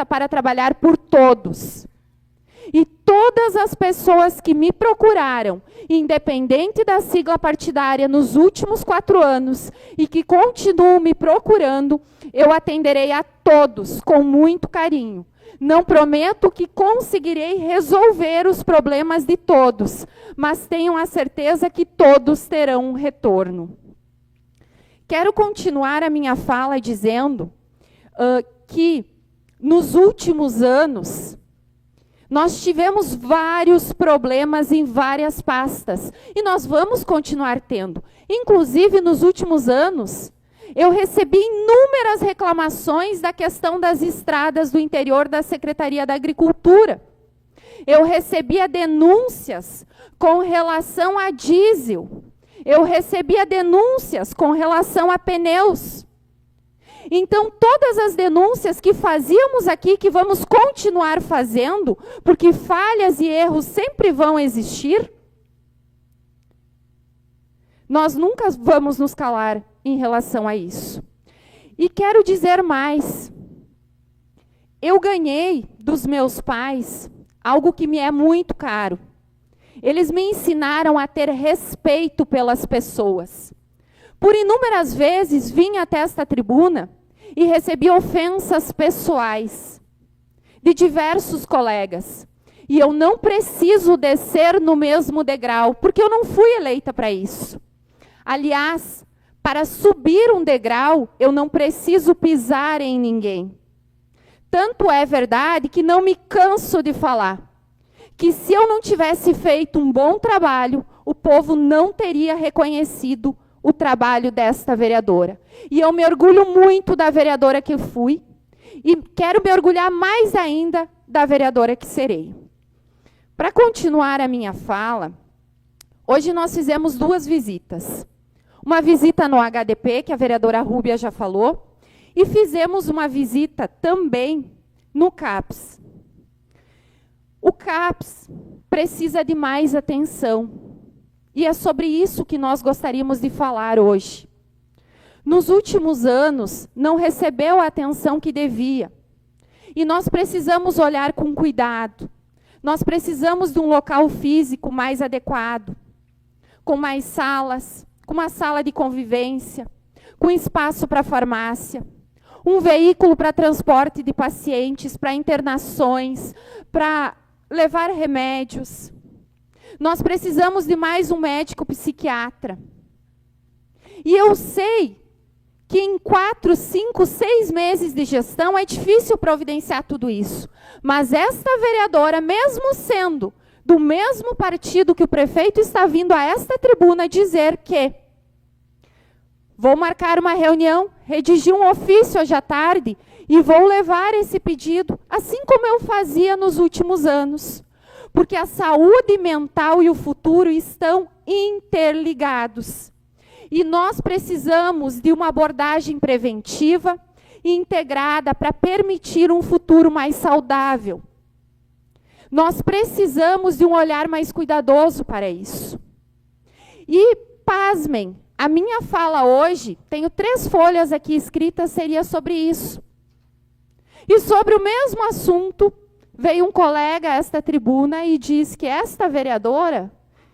para trabalhar por todos. E todas as pessoas que me procuraram, independente da sigla partidária, nos últimos 4 anos, e que continuam me procurando, eu atenderei a todos com muito carinho. Não prometo que conseguirei resolver os problemas de todos, mas tenham a certeza que todos terão um retorno. Quero continuar a minha fala dizendo que, nos últimos anos, nós tivemos vários problemas em várias pastas, e nós vamos continuar tendo. Inclusive, nos últimos anos, eu recebi inúmeras reclamações da questão das estradas do interior da Secretaria da Agricultura. Eu recebia denúncias com relação a diesel. Eu recebia denúncias com relação a pneus. Então, todas as denúncias que fazíamos aqui, que vamos continuar fazendo, porque falhas e erros sempre vão existir, nós nunca vamos nos calar em relação a isso. E quero dizer mais. Eu ganhei dos meus pais algo que me é muito caro. Eles me ensinaram a ter respeito pelas pessoas. Por inúmeras vezes vim até esta tribuna e recebi ofensas pessoais de diversos colegas. E eu não preciso descer no mesmo degrau, porque eu não fui eleita para isso. Aliás, para subir um degrau, eu não preciso pisar em ninguém. Tanto é verdade que não me canso de falar que se eu não tivesse feito um bom trabalho, o povo não teria reconhecido o trabalho desta vereadora. E eu me orgulho muito da vereadora que fui e quero me orgulhar mais ainda da vereadora que serei. Para continuar a minha fala, hoje nós fizemos 2 visitas. Uma visita no HDP, que a vereadora Rúbia já falou, e fizemos uma visita também no CAPS. O CAPS precisa de mais atenção. E é sobre isso que nós gostaríamos de falar hoje. Nos últimos anos, não recebeu a atenção que devia. E nós precisamos olhar com cuidado. Nós precisamos de um local físico mais adequado, com mais salas, com uma sala de convivência, com espaço para farmácia, um veículo para transporte de pacientes, para internações, para levar remédios. Nós precisamos de mais um médico psiquiatra. E eu sei que em 4, 5, 6 meses de gestão é difícil providenciar tudo isso. Mas esta vereadora, mesmo sendo do mesmo partido que o prefeito, está vindo a esta tribuna dizer que vou marcar uma reunião, redigir um ofício hoje à tarde e vou levar esse pedido, assim como eu fazia nos últimos anos. Porque a saúde mental e o futuro estão interligados. E nós precisamos de uma abordagem preventiva e integrada para permitir um futuro mais saudável. Nós precisamos de um olhar mais cuidadoso para isso. E, pasmem, a minha fala hoje, tenho 3 folhas aqui escritas, seria sobre isso. E sobre o mesmo assunto, veio um colega a esta tribuna e diz que esta vereadora,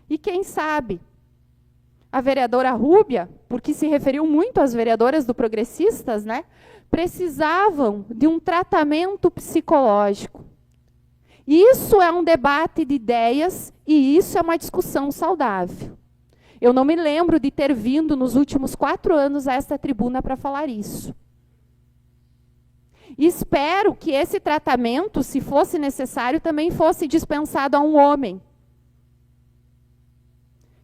e quem sabe, a vereadora Rúbia, porque se referiu muito às vereadoras do Progressistas, né, precisavam de um tratamento psicológico. Isso é um debate de ideias e isso é uma discussão saudável. Eu não me lembro de ter vindo nos últimos 4 anos a esta tribuna para falar isso. E espero que esse tratamento, se fosse necessário, também fosse dispensado a um homem.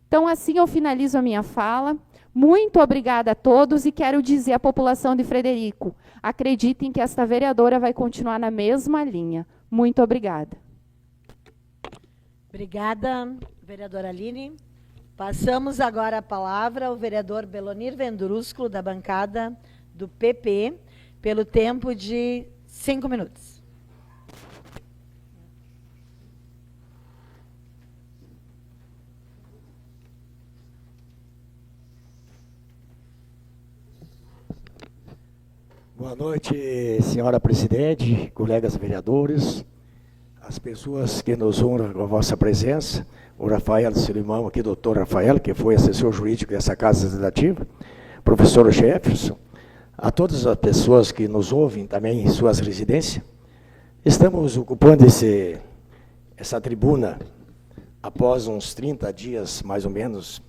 Então, assim eu finalizo a minha fala. Muito obrigada a todos e quero dizer à população de Frederico, acreditem que esta vereadora vai continuar na mesma linha. Muito obrigada. Obrigada, vereadora Aline. Passamos agora a palavra ao vereador Belonir Vendrúsculo, da bancada do PP, pelo tempo de 5 minutos. Boa noite, senhora presidente, colegas vereadores, as pessoas que nos honram com a vossa presença, o Rafael, seu irmão aqui, doutor Rafael, que foi assessor jurídico dessa Casa Legislativa, professor Jefferson, a todas as pessoas que nos ouvem também em suas residências. Estamos ocupando essa tribuna após uns 30 dias, mais ou menos,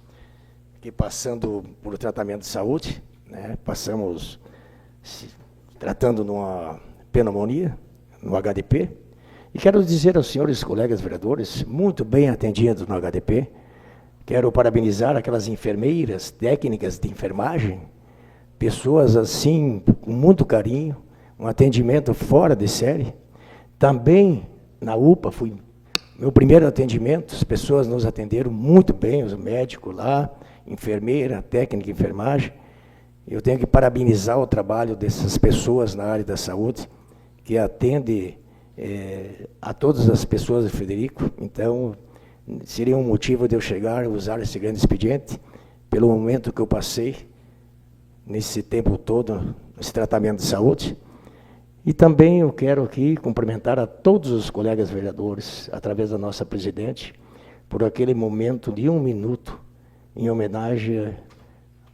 que passando por tratamento de saúde, né, passamos tratando de uma pneumonia, no HDP, e quero dizer aos senhores colegas vereadores, muito bem atendidos no HDP, quero parabenizar aquelas enfermeiras, técnicas de enfermagem, pessoas assim, com muito carinho, um atendimento fora de série. Também na UPA fui Meu primeiro atendimento, as pessoas nos atenderam muito bem, os médicos lá, enfermeira, técnica de enfermagem. Eu tenho que parabenizar o trabalho dessas pessoas na área da saúde, que atende a todas as pessoas de Frederico. Então, seria um motivo de eu chegar a usar esse grande expediente, pelo momento que eu passei, nesse tempo todo, nesse tratamento de saúde. E também eu quero aqui cumprimentar a todos os colegas vereadores, através da nossa presidente, por aquele momento de 1 minuto, em homenagem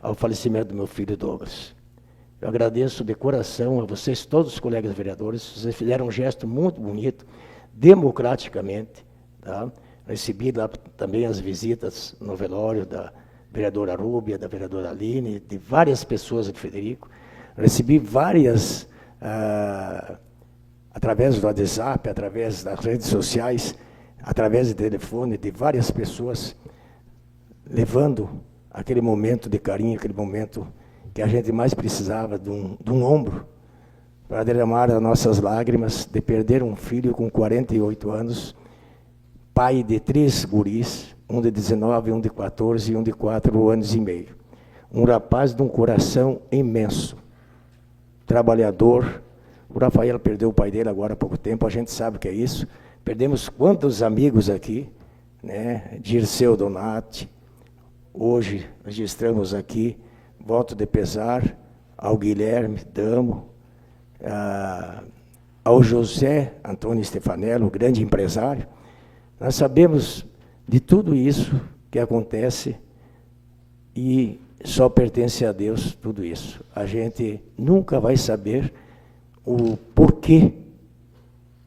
ao falecimento do meu filho Douglas. Eu agradeço de coração a vocês, todos os colegas vereadores, vocês fizeram um gesto muito bonito, democraticamente. Tá? Recebi lá também as visitas no velório da vereadora Rúbia, da vereadora Aline, de várias pessoas de Frederico. Recebi várias, através do WhatsApp, através das redes sociais, através de telefone, de várias pessoas, levando aquele momento de carinho, aquele momento que a gente mais precisava de um ombro para derramar as nossas lágrimas de perder um filho com 48 anos, pai de 3 guris, um de 19, um de 14 e um de 4 anos e meio. Um rapaz de um coração imenso, trabalhador. O Rafael perdeu o pai dele agora há pouco tempo, a gente sabe o que é isso. Perdemos quantos amigos aqui, né? Dirceu Donati. Hoje registramos aqui voto de pesar ao Guilherme Damo, ao José Antônio Stefanello, grande empresário. Nós sabemos de tudo isso que acontece e só pertence a Deus tudo isso. A gente nunca vai saber o porquê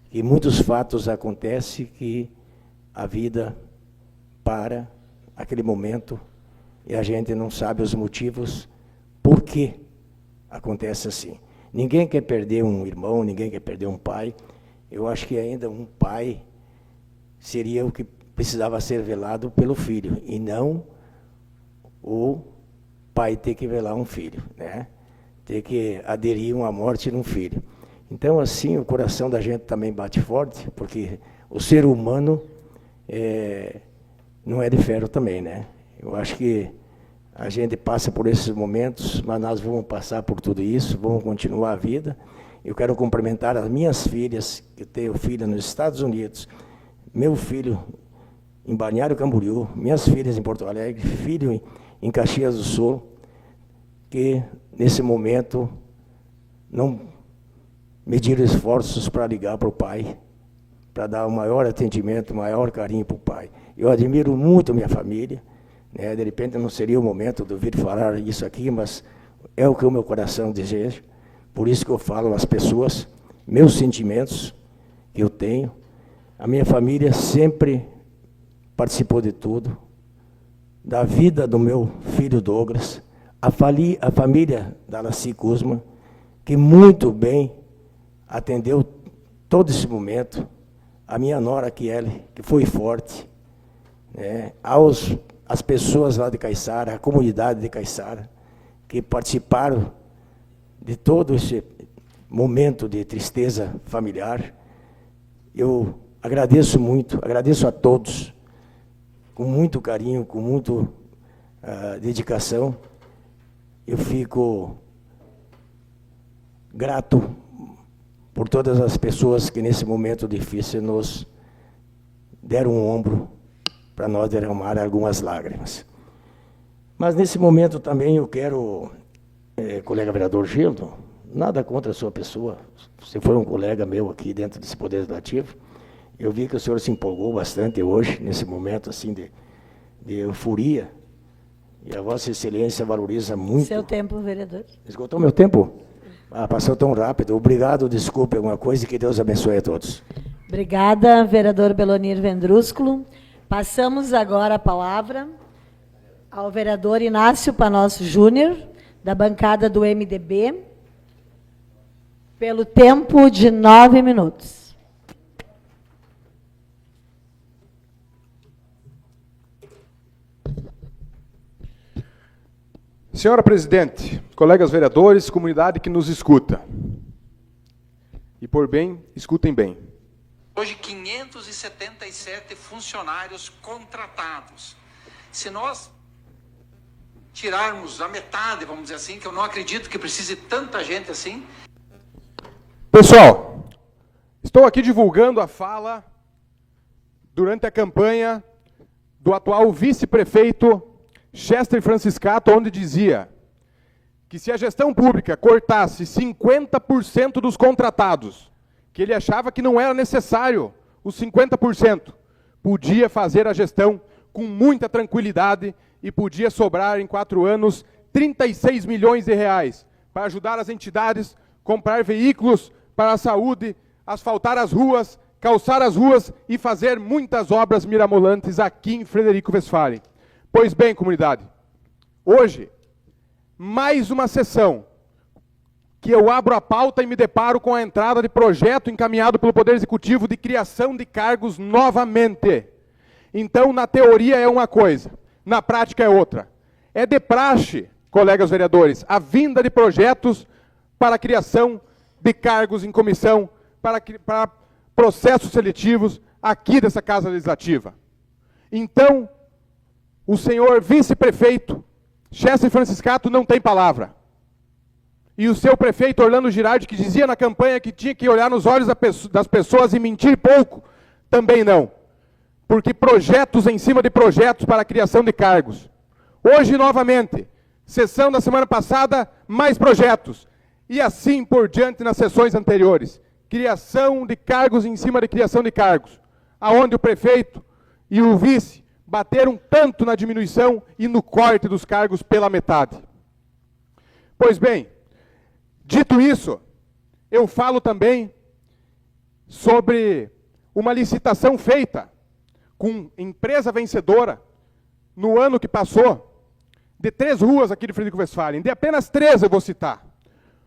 que muitos fatos acontecem que a vida para aquele momento e a gente não sabe os motivos por que acontece assim. Ninguém quer perder um irmão, ninguém quer perder um pai. Eu acho que ainda um pai seria o que precisava ser velado pelo filho, e não o pai ter que velar um filho, né? Ter que aderir uma morte num filho. Então, assim, o coração da gente também bate forte, porque o ser humano não é de ferro também, né? Eu acho que a gente passa por esses momentos, mas nós vamos passar por tudo isso, vamos continuar a vida. Eu quero cumprimentar as minhas filhas, que eu tenho filha nos Estados Unidos, meu filho em Balneário Camboriú, minhas filhas em Porto Alegre, filho em Caxias do Sul, que nesse momento não mediram esforços para ligar para o pai, para dar o maior atendimento, o maior carinho para o pai. Eu admiro muito minha família, né? De repente não seria o momento de ouvir falar isso aqui, mas é o que o meu coração deseja. Por isso que eu falo às pessoas, meus sentimentos que eu tenho. A minha família sempre participou de tudo, da vida do meu filho Douglas, a família da Laci Kuzma, que muito bem atendeu todo esse momento, a minha nora Kiele, que foi forte, né? As pessoas lá de Caiçara, a comunidade de Caiçara, que participaram de todo esse momento de tristeza familiar. Eu agradeço muito, agradeço a todos, com muito carinho, com muita dedicação. Eu fico grato por todas as pessoas que nesse momento difícil nos deram um ombro para nós derramar algumas lágrimas. Mas nesse momento também eu quero, colega vereador Gildo, nada contra a sua pessoa, você foi um colega meu aqui dentro desse Poder Legislativo, eu vi que o senhor se empolgou bastante hoje, nesse momento assim de euforia, e a Vossa Excelência valoriza muito. Seu tempo, vereador. Esgotou meu tempo? Passou tão rápido. Obrigado, desculpe alguma coisa e que Deus abençoe a todos. Obrigada, vereador Belonir Vendrúsculo. Passamos agora a palavra ao vereador Inácio Panosso Júnior, da bancada do MDB, pelo tempo de 9 minutos. Senhora Presidente, colegas vereadores, comunidade que nos escuta. E por bem, escutem bem. Hoje, 577 funcionários contratados. Se nós tirarmos a metade, vamos dizer assim, que eu não acredito que precise tanta gente assim. Pessoal, estou aqui divulgando a fala durante a campanha do atual vice-prefeito Chester Franciscato, onde dizia que se a gestão pública cortasse 50% dos contratados, que ele achava que não era necessário os 50%, podia fazer a gestão com muita tranquilidade e podia sobrar em 4 anos 36 milhões de reais para ajudar as entidades, comprar veículos para a saúde, asfaltar as ruas, calçar as ruas e fazer muitas obras mirabolantes aqui em Frederico Westphalen. Pois bem, comunidade, hoje, mais uma sessão que eu abro a pauta e me deparo com a entrada de projeto encaminhado pelo Poder Executivo de criação de cargos novamente. Então, na teoria é uma coisa, na prática é outra. É de praxe, colegas vereadores, a vinda de projetos para a criação de cargos em comissão, para processos seletivos aqui dessa Casa Legislativa. Então, o senhor vice-prefeito Chester Franciscato não tem palavra. E o seu prefeito Orlando Girardi, que dizia na campanha que tinha que olhar nos olhos das pessoas e mentir pouco, também não. Porque projetos em cima de projetos para a criação de cargos. Hoje, novamente, sessão da semana passada, mais projetos. E assim por diante nas sessões anteriores. Criação de cargos em cima de criação de cargos. Aonde o prefeito e o vice bateram tanto na diminuição e no corte dos cargos pela metade. Pois bem, dito isso, eu falo também sobre uma licitação feita com empresa vencedora no ano que passou, de 3 ruas aqui de Frederico Westphalen. De apenas 3 eu vou citar.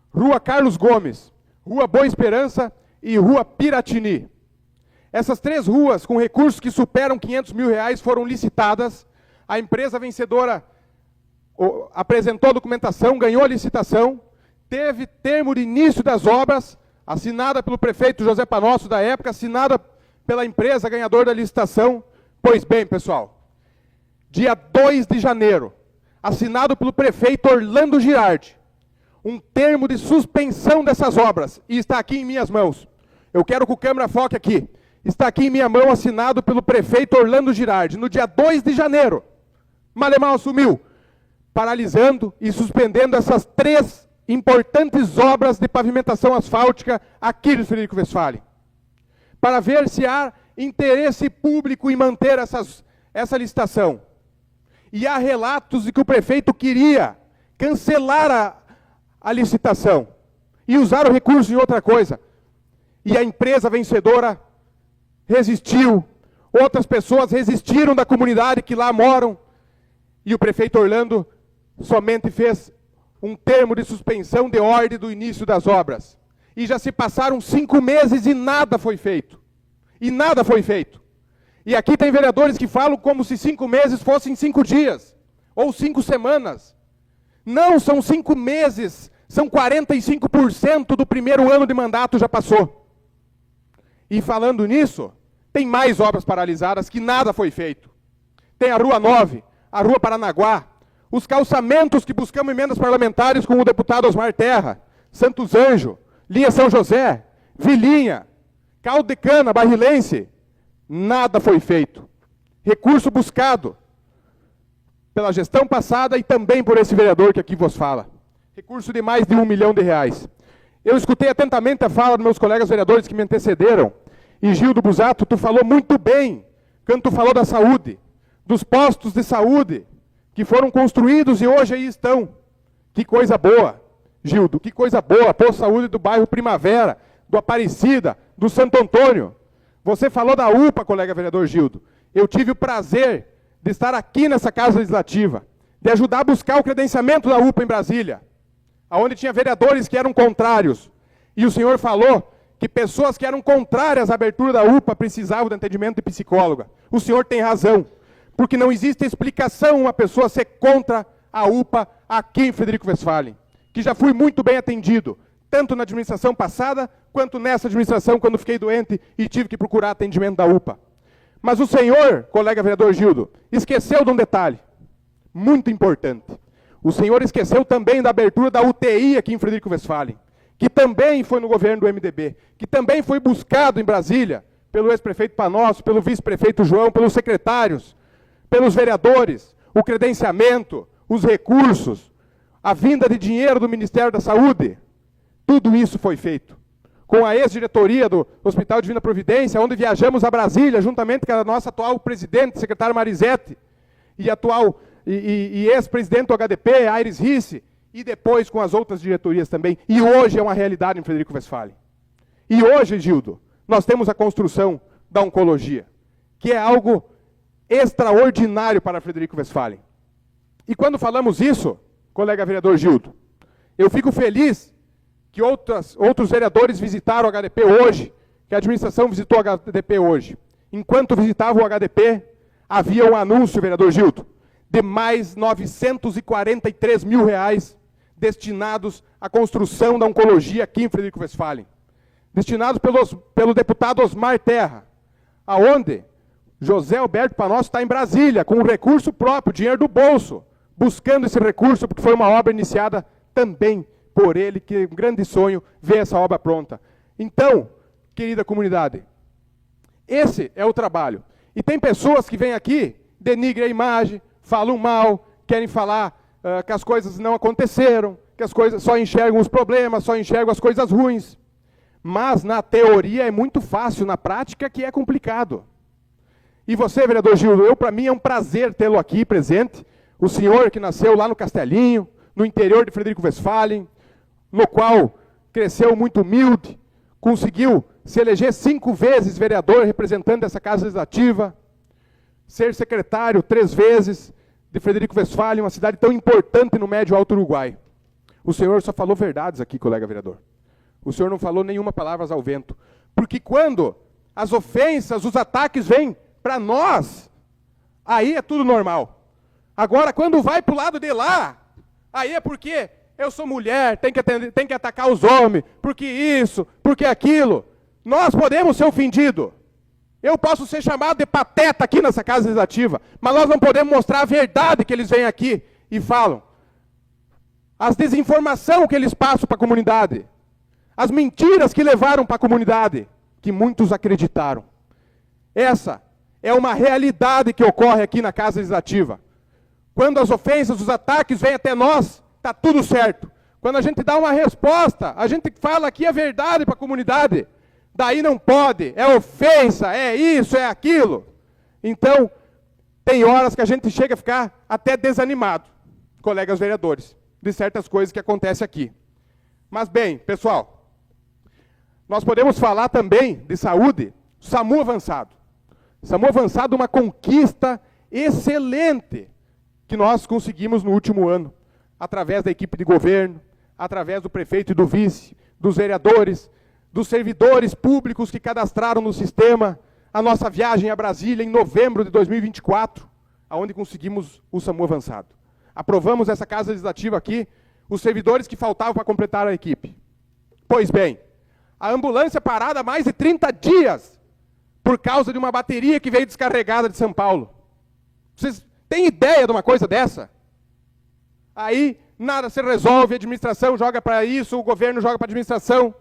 Rua Carlos Gomes, Rua Boa Esperança e Rua Piratini. Essas 3 ruas, com recursos que superam 500 mil reais, foram licitadas. A empresa vencedora apresentou a documentação, ganhou a licitação, teve termo de início das obras, assinada pelo prefeito José Panosso da época, assinada pela empresa ganhadora da licitação. Pois bem, pessoal, dia 2 de janeiro, assinado pelo prefeito Orlando Girardi, um termo de suspensão dessas obras, e está aqui em minhas mãos. Eu quero que o câmera foque aqui. Está aqui em minha mão, assinado pelo prefeito Orlando Girardi, no dia 2 de janeiro. Malemar assumiu, paralisando e suspendendo essas 3 importantes obras de pavimentação asfáltica aqui de Frederico Westphalen, para ver se há interesse público em manter essa licitação. E há relatos de que o prefeito queria cancelar a licitação e usar o recurso em outra coisa. E a empresa vencedora resistiu, outras pessoas resistiram da comunidade que lá moram, e o prefeito Orlando somente fez um termo de suspensão de ordem do início das obras. E já se passaram 5 meses e nada foi feito. E nada foi feito. E aqui tem vereadores que falam como se 5 meses fossem 5 dias, ou 5 semanas. Não, são 5 meses, são 45% do primeiro ano de mandato já passou. E falando nisso, tem mais obras paralisadas que nada foi feito. Tem a Rua 9, a Rua Paranaguá, os calçamentos que buscamos emendas parlamentares com o deputado Osmar Terra, Santos Anjo, Linha São José, Vilinha, Caldo de Cana, Barrilense, nada foi feito. Recurso buscado pela gestão passada e também por esse vereador que aqui vos fala. Recurso de mais de R$1 milhão. Eu escutei atentamente a fala dos meus colegas vereadores que me antecederam. E Gildo Busato, tu falou muito bem quando tu falou da saúde, dos postos de saúde que foram construídos e hoje aí estão. Que coisa boa, Gildo, que coisa boa. Posto de saúde do bairro Primavera, do Aparecida, do Santo Antônio. Você falou da UPA, colega vereador Gildo. Eu tive o prazer de estar aqui nessa Casa Legislativa, de ajudar a buscar o credenciamento da UPA em Brasília, onde tinha vereadores que eram contrários. E o senhor falou que pessoas que eram contrárias à abertura da UPA precisavam de atendimento de psicóloga. O senhor tem razão, porque não existe explicação uma pessoa ser contra a UPA aqui em Frederico Westphalen, que já fui muito bem atendido, tanto na administração passada, quanto nessa administração, quando fiquei doente e tive que procurar atendimento da UPA. Mas o senhor, colega vereador Gildo, esqueceu de um detalhe muito importante. O senhor esqueceu também da abertura da UTI aqui em Frederico Westphalen, que também foi no governo do MDB, que também foi buscado em Brasília pelo ex-prefeito Panosso, pelo vice-prefeito João, pelos secretários, pelos vereadores, o credenciamento, os recursos, a vinda de dinheiro do Ministério da Saúde. Tudo isso foi feito com a ex-diretoria do Hospital Divina Providência, onde viajamos a Brasília, juntamente com a nossa atual presidente, secretária Marisete, e ex-presidente do HDP, Aires Risse, e depois com as outras diretorias também. E hoje é uma realidade em Frederico Westphalen. E hoje, Gildo, nós temos a construção da oncologia, que é algo extraordinário para Frederico Westphalen. E quando falamos isso, colega vereador Gildo, eu fico feliz que outros vereadores visitaram o HDP hoje, que a administração visitou o HDP hoje. Enquanto visitava o HDP, havia um anúncio, vereador Gildo, de mais R$ 943 mil destinados à construção da oncologia aqui em Frederico Westphalen. Destinados pelo deputado Osmar Terra, aonde José Alberto Panosso está em Brasília, com um recurso próprio, dinheiro do bolso, buscando esse recurso, porque foi uma obra iniciada também por ele, que é um grande sonho ver essa obra pronta. Então, querida comunidade, esse é o trabalho. E tem pessoas que vêm aqui, denigrem a imagem, falam mal, querem falar que as coisas não aconteceram, que as coisas só enxergam os problemas, só enxergam as coisas ruins. Mas na teoria é muito fácil, na prática que é complicado. E você, vereador Gildo, para mim é um prazer tê-lo aqui presente, o senhor que nasceu lá no Castelinho, no interior de Frederico Westphalen, no qual cresceu muito humilde, conseguiu se eleger 5 vezes vereador, representante dessa Casa Legislativa, ser secretário 3 vezes de Frederico Westphalen, uma cidade tão importante no Médio Alto Uruguai. O senhor só falou verdades aqui, colega vereador. O senhor não falou nenhuma palavra ao vento. Porque quando as ofensas, os ataques vêm para nós, aí é tudo normal. Agora, quando vai para o lado de lá, aí é porque eu sou mulher, tem que atacar os homens, porque isso, porque aquilo. Nós podemos ser ofendidos. Eu posso ser chamado de pateta aqui nessa Casa Legislativa, mas nós não podemos mostrar a verdade que eles vêm aqui e falam. As desinformações que eles passam para a comunidade. As mentiras que levaram para a comunidade, que muitos acreditaram. Essa é uma realidade que ocorre aqui na Casa Legislativa. Quando as ofensas, os ataques vêm até nós, está tudo certo. Quando a gente dá uma resposta, a gente fala aqui a verdade para a comunidade. Daí não pode, é ofensa, é isso, é aquilo. Então, tem horas que a gente chega a ficar até desanimado, colegas vereadores, de certas coisas que acontecem aqui. Mas bem, pessoal, nós podemos falar também de saúde, SAMU avançado. SAMU avançado é uma conquista excelente que nós conseguimos no último ano, através da equipe de governo, através do prefeito e do vice, dos vereadores, dos servidores públicos que cadastraram no sistema, a nossa viagem a Brasília em novembro de 2024, onde conseguimos o SAMU avançado. Aprovamos essa Casa Legislativa aqui, os servidores que faltavam para completar a equipe. Pois bem, a ambulância parada há mais de 30 dias, por causa de uma bateria que veio descarregada de São Paulo. Vocês têm ideia de uma coisa dessa? Aí, nada se resolve, a administração joga para isso, o governo joga para a administração.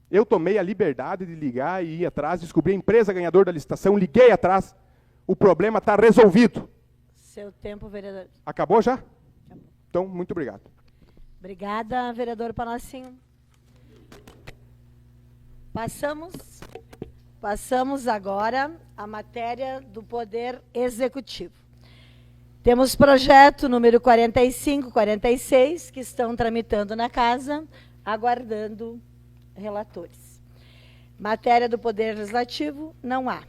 Eu tomei a liberdade de ligar e ir atrás, descobri a empresa ganhadora da licitação, liguei atrás, o problema está resolvido. Seu tempo, vereador. Acabou já? Acabou. Então, muito obrigado. Obrigada, vereador Panossinho. Passamos agora à matéria do Poder Executivo. Temos projeto número 45, 46, que estão tramitando na casa, aguardando relatores. Matéria do Poder Legislativo, não há.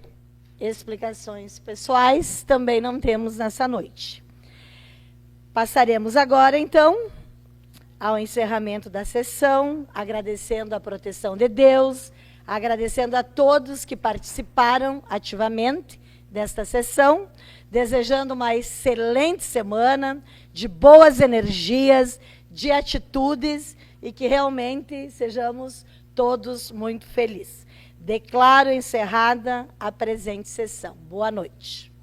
Explicações pessoais, também não temos nessa noite. Passaremos agora, então, ao encerramento da sessão, agradecendo a proteção de Deus, agradecendo a todos que participaram ativamente desta sessão, desejando uma excelente semana, de boas energias, de atitudes e que realmente sejamos todos muito felizes. Declaro encerrada a presente sessão. Boa noite.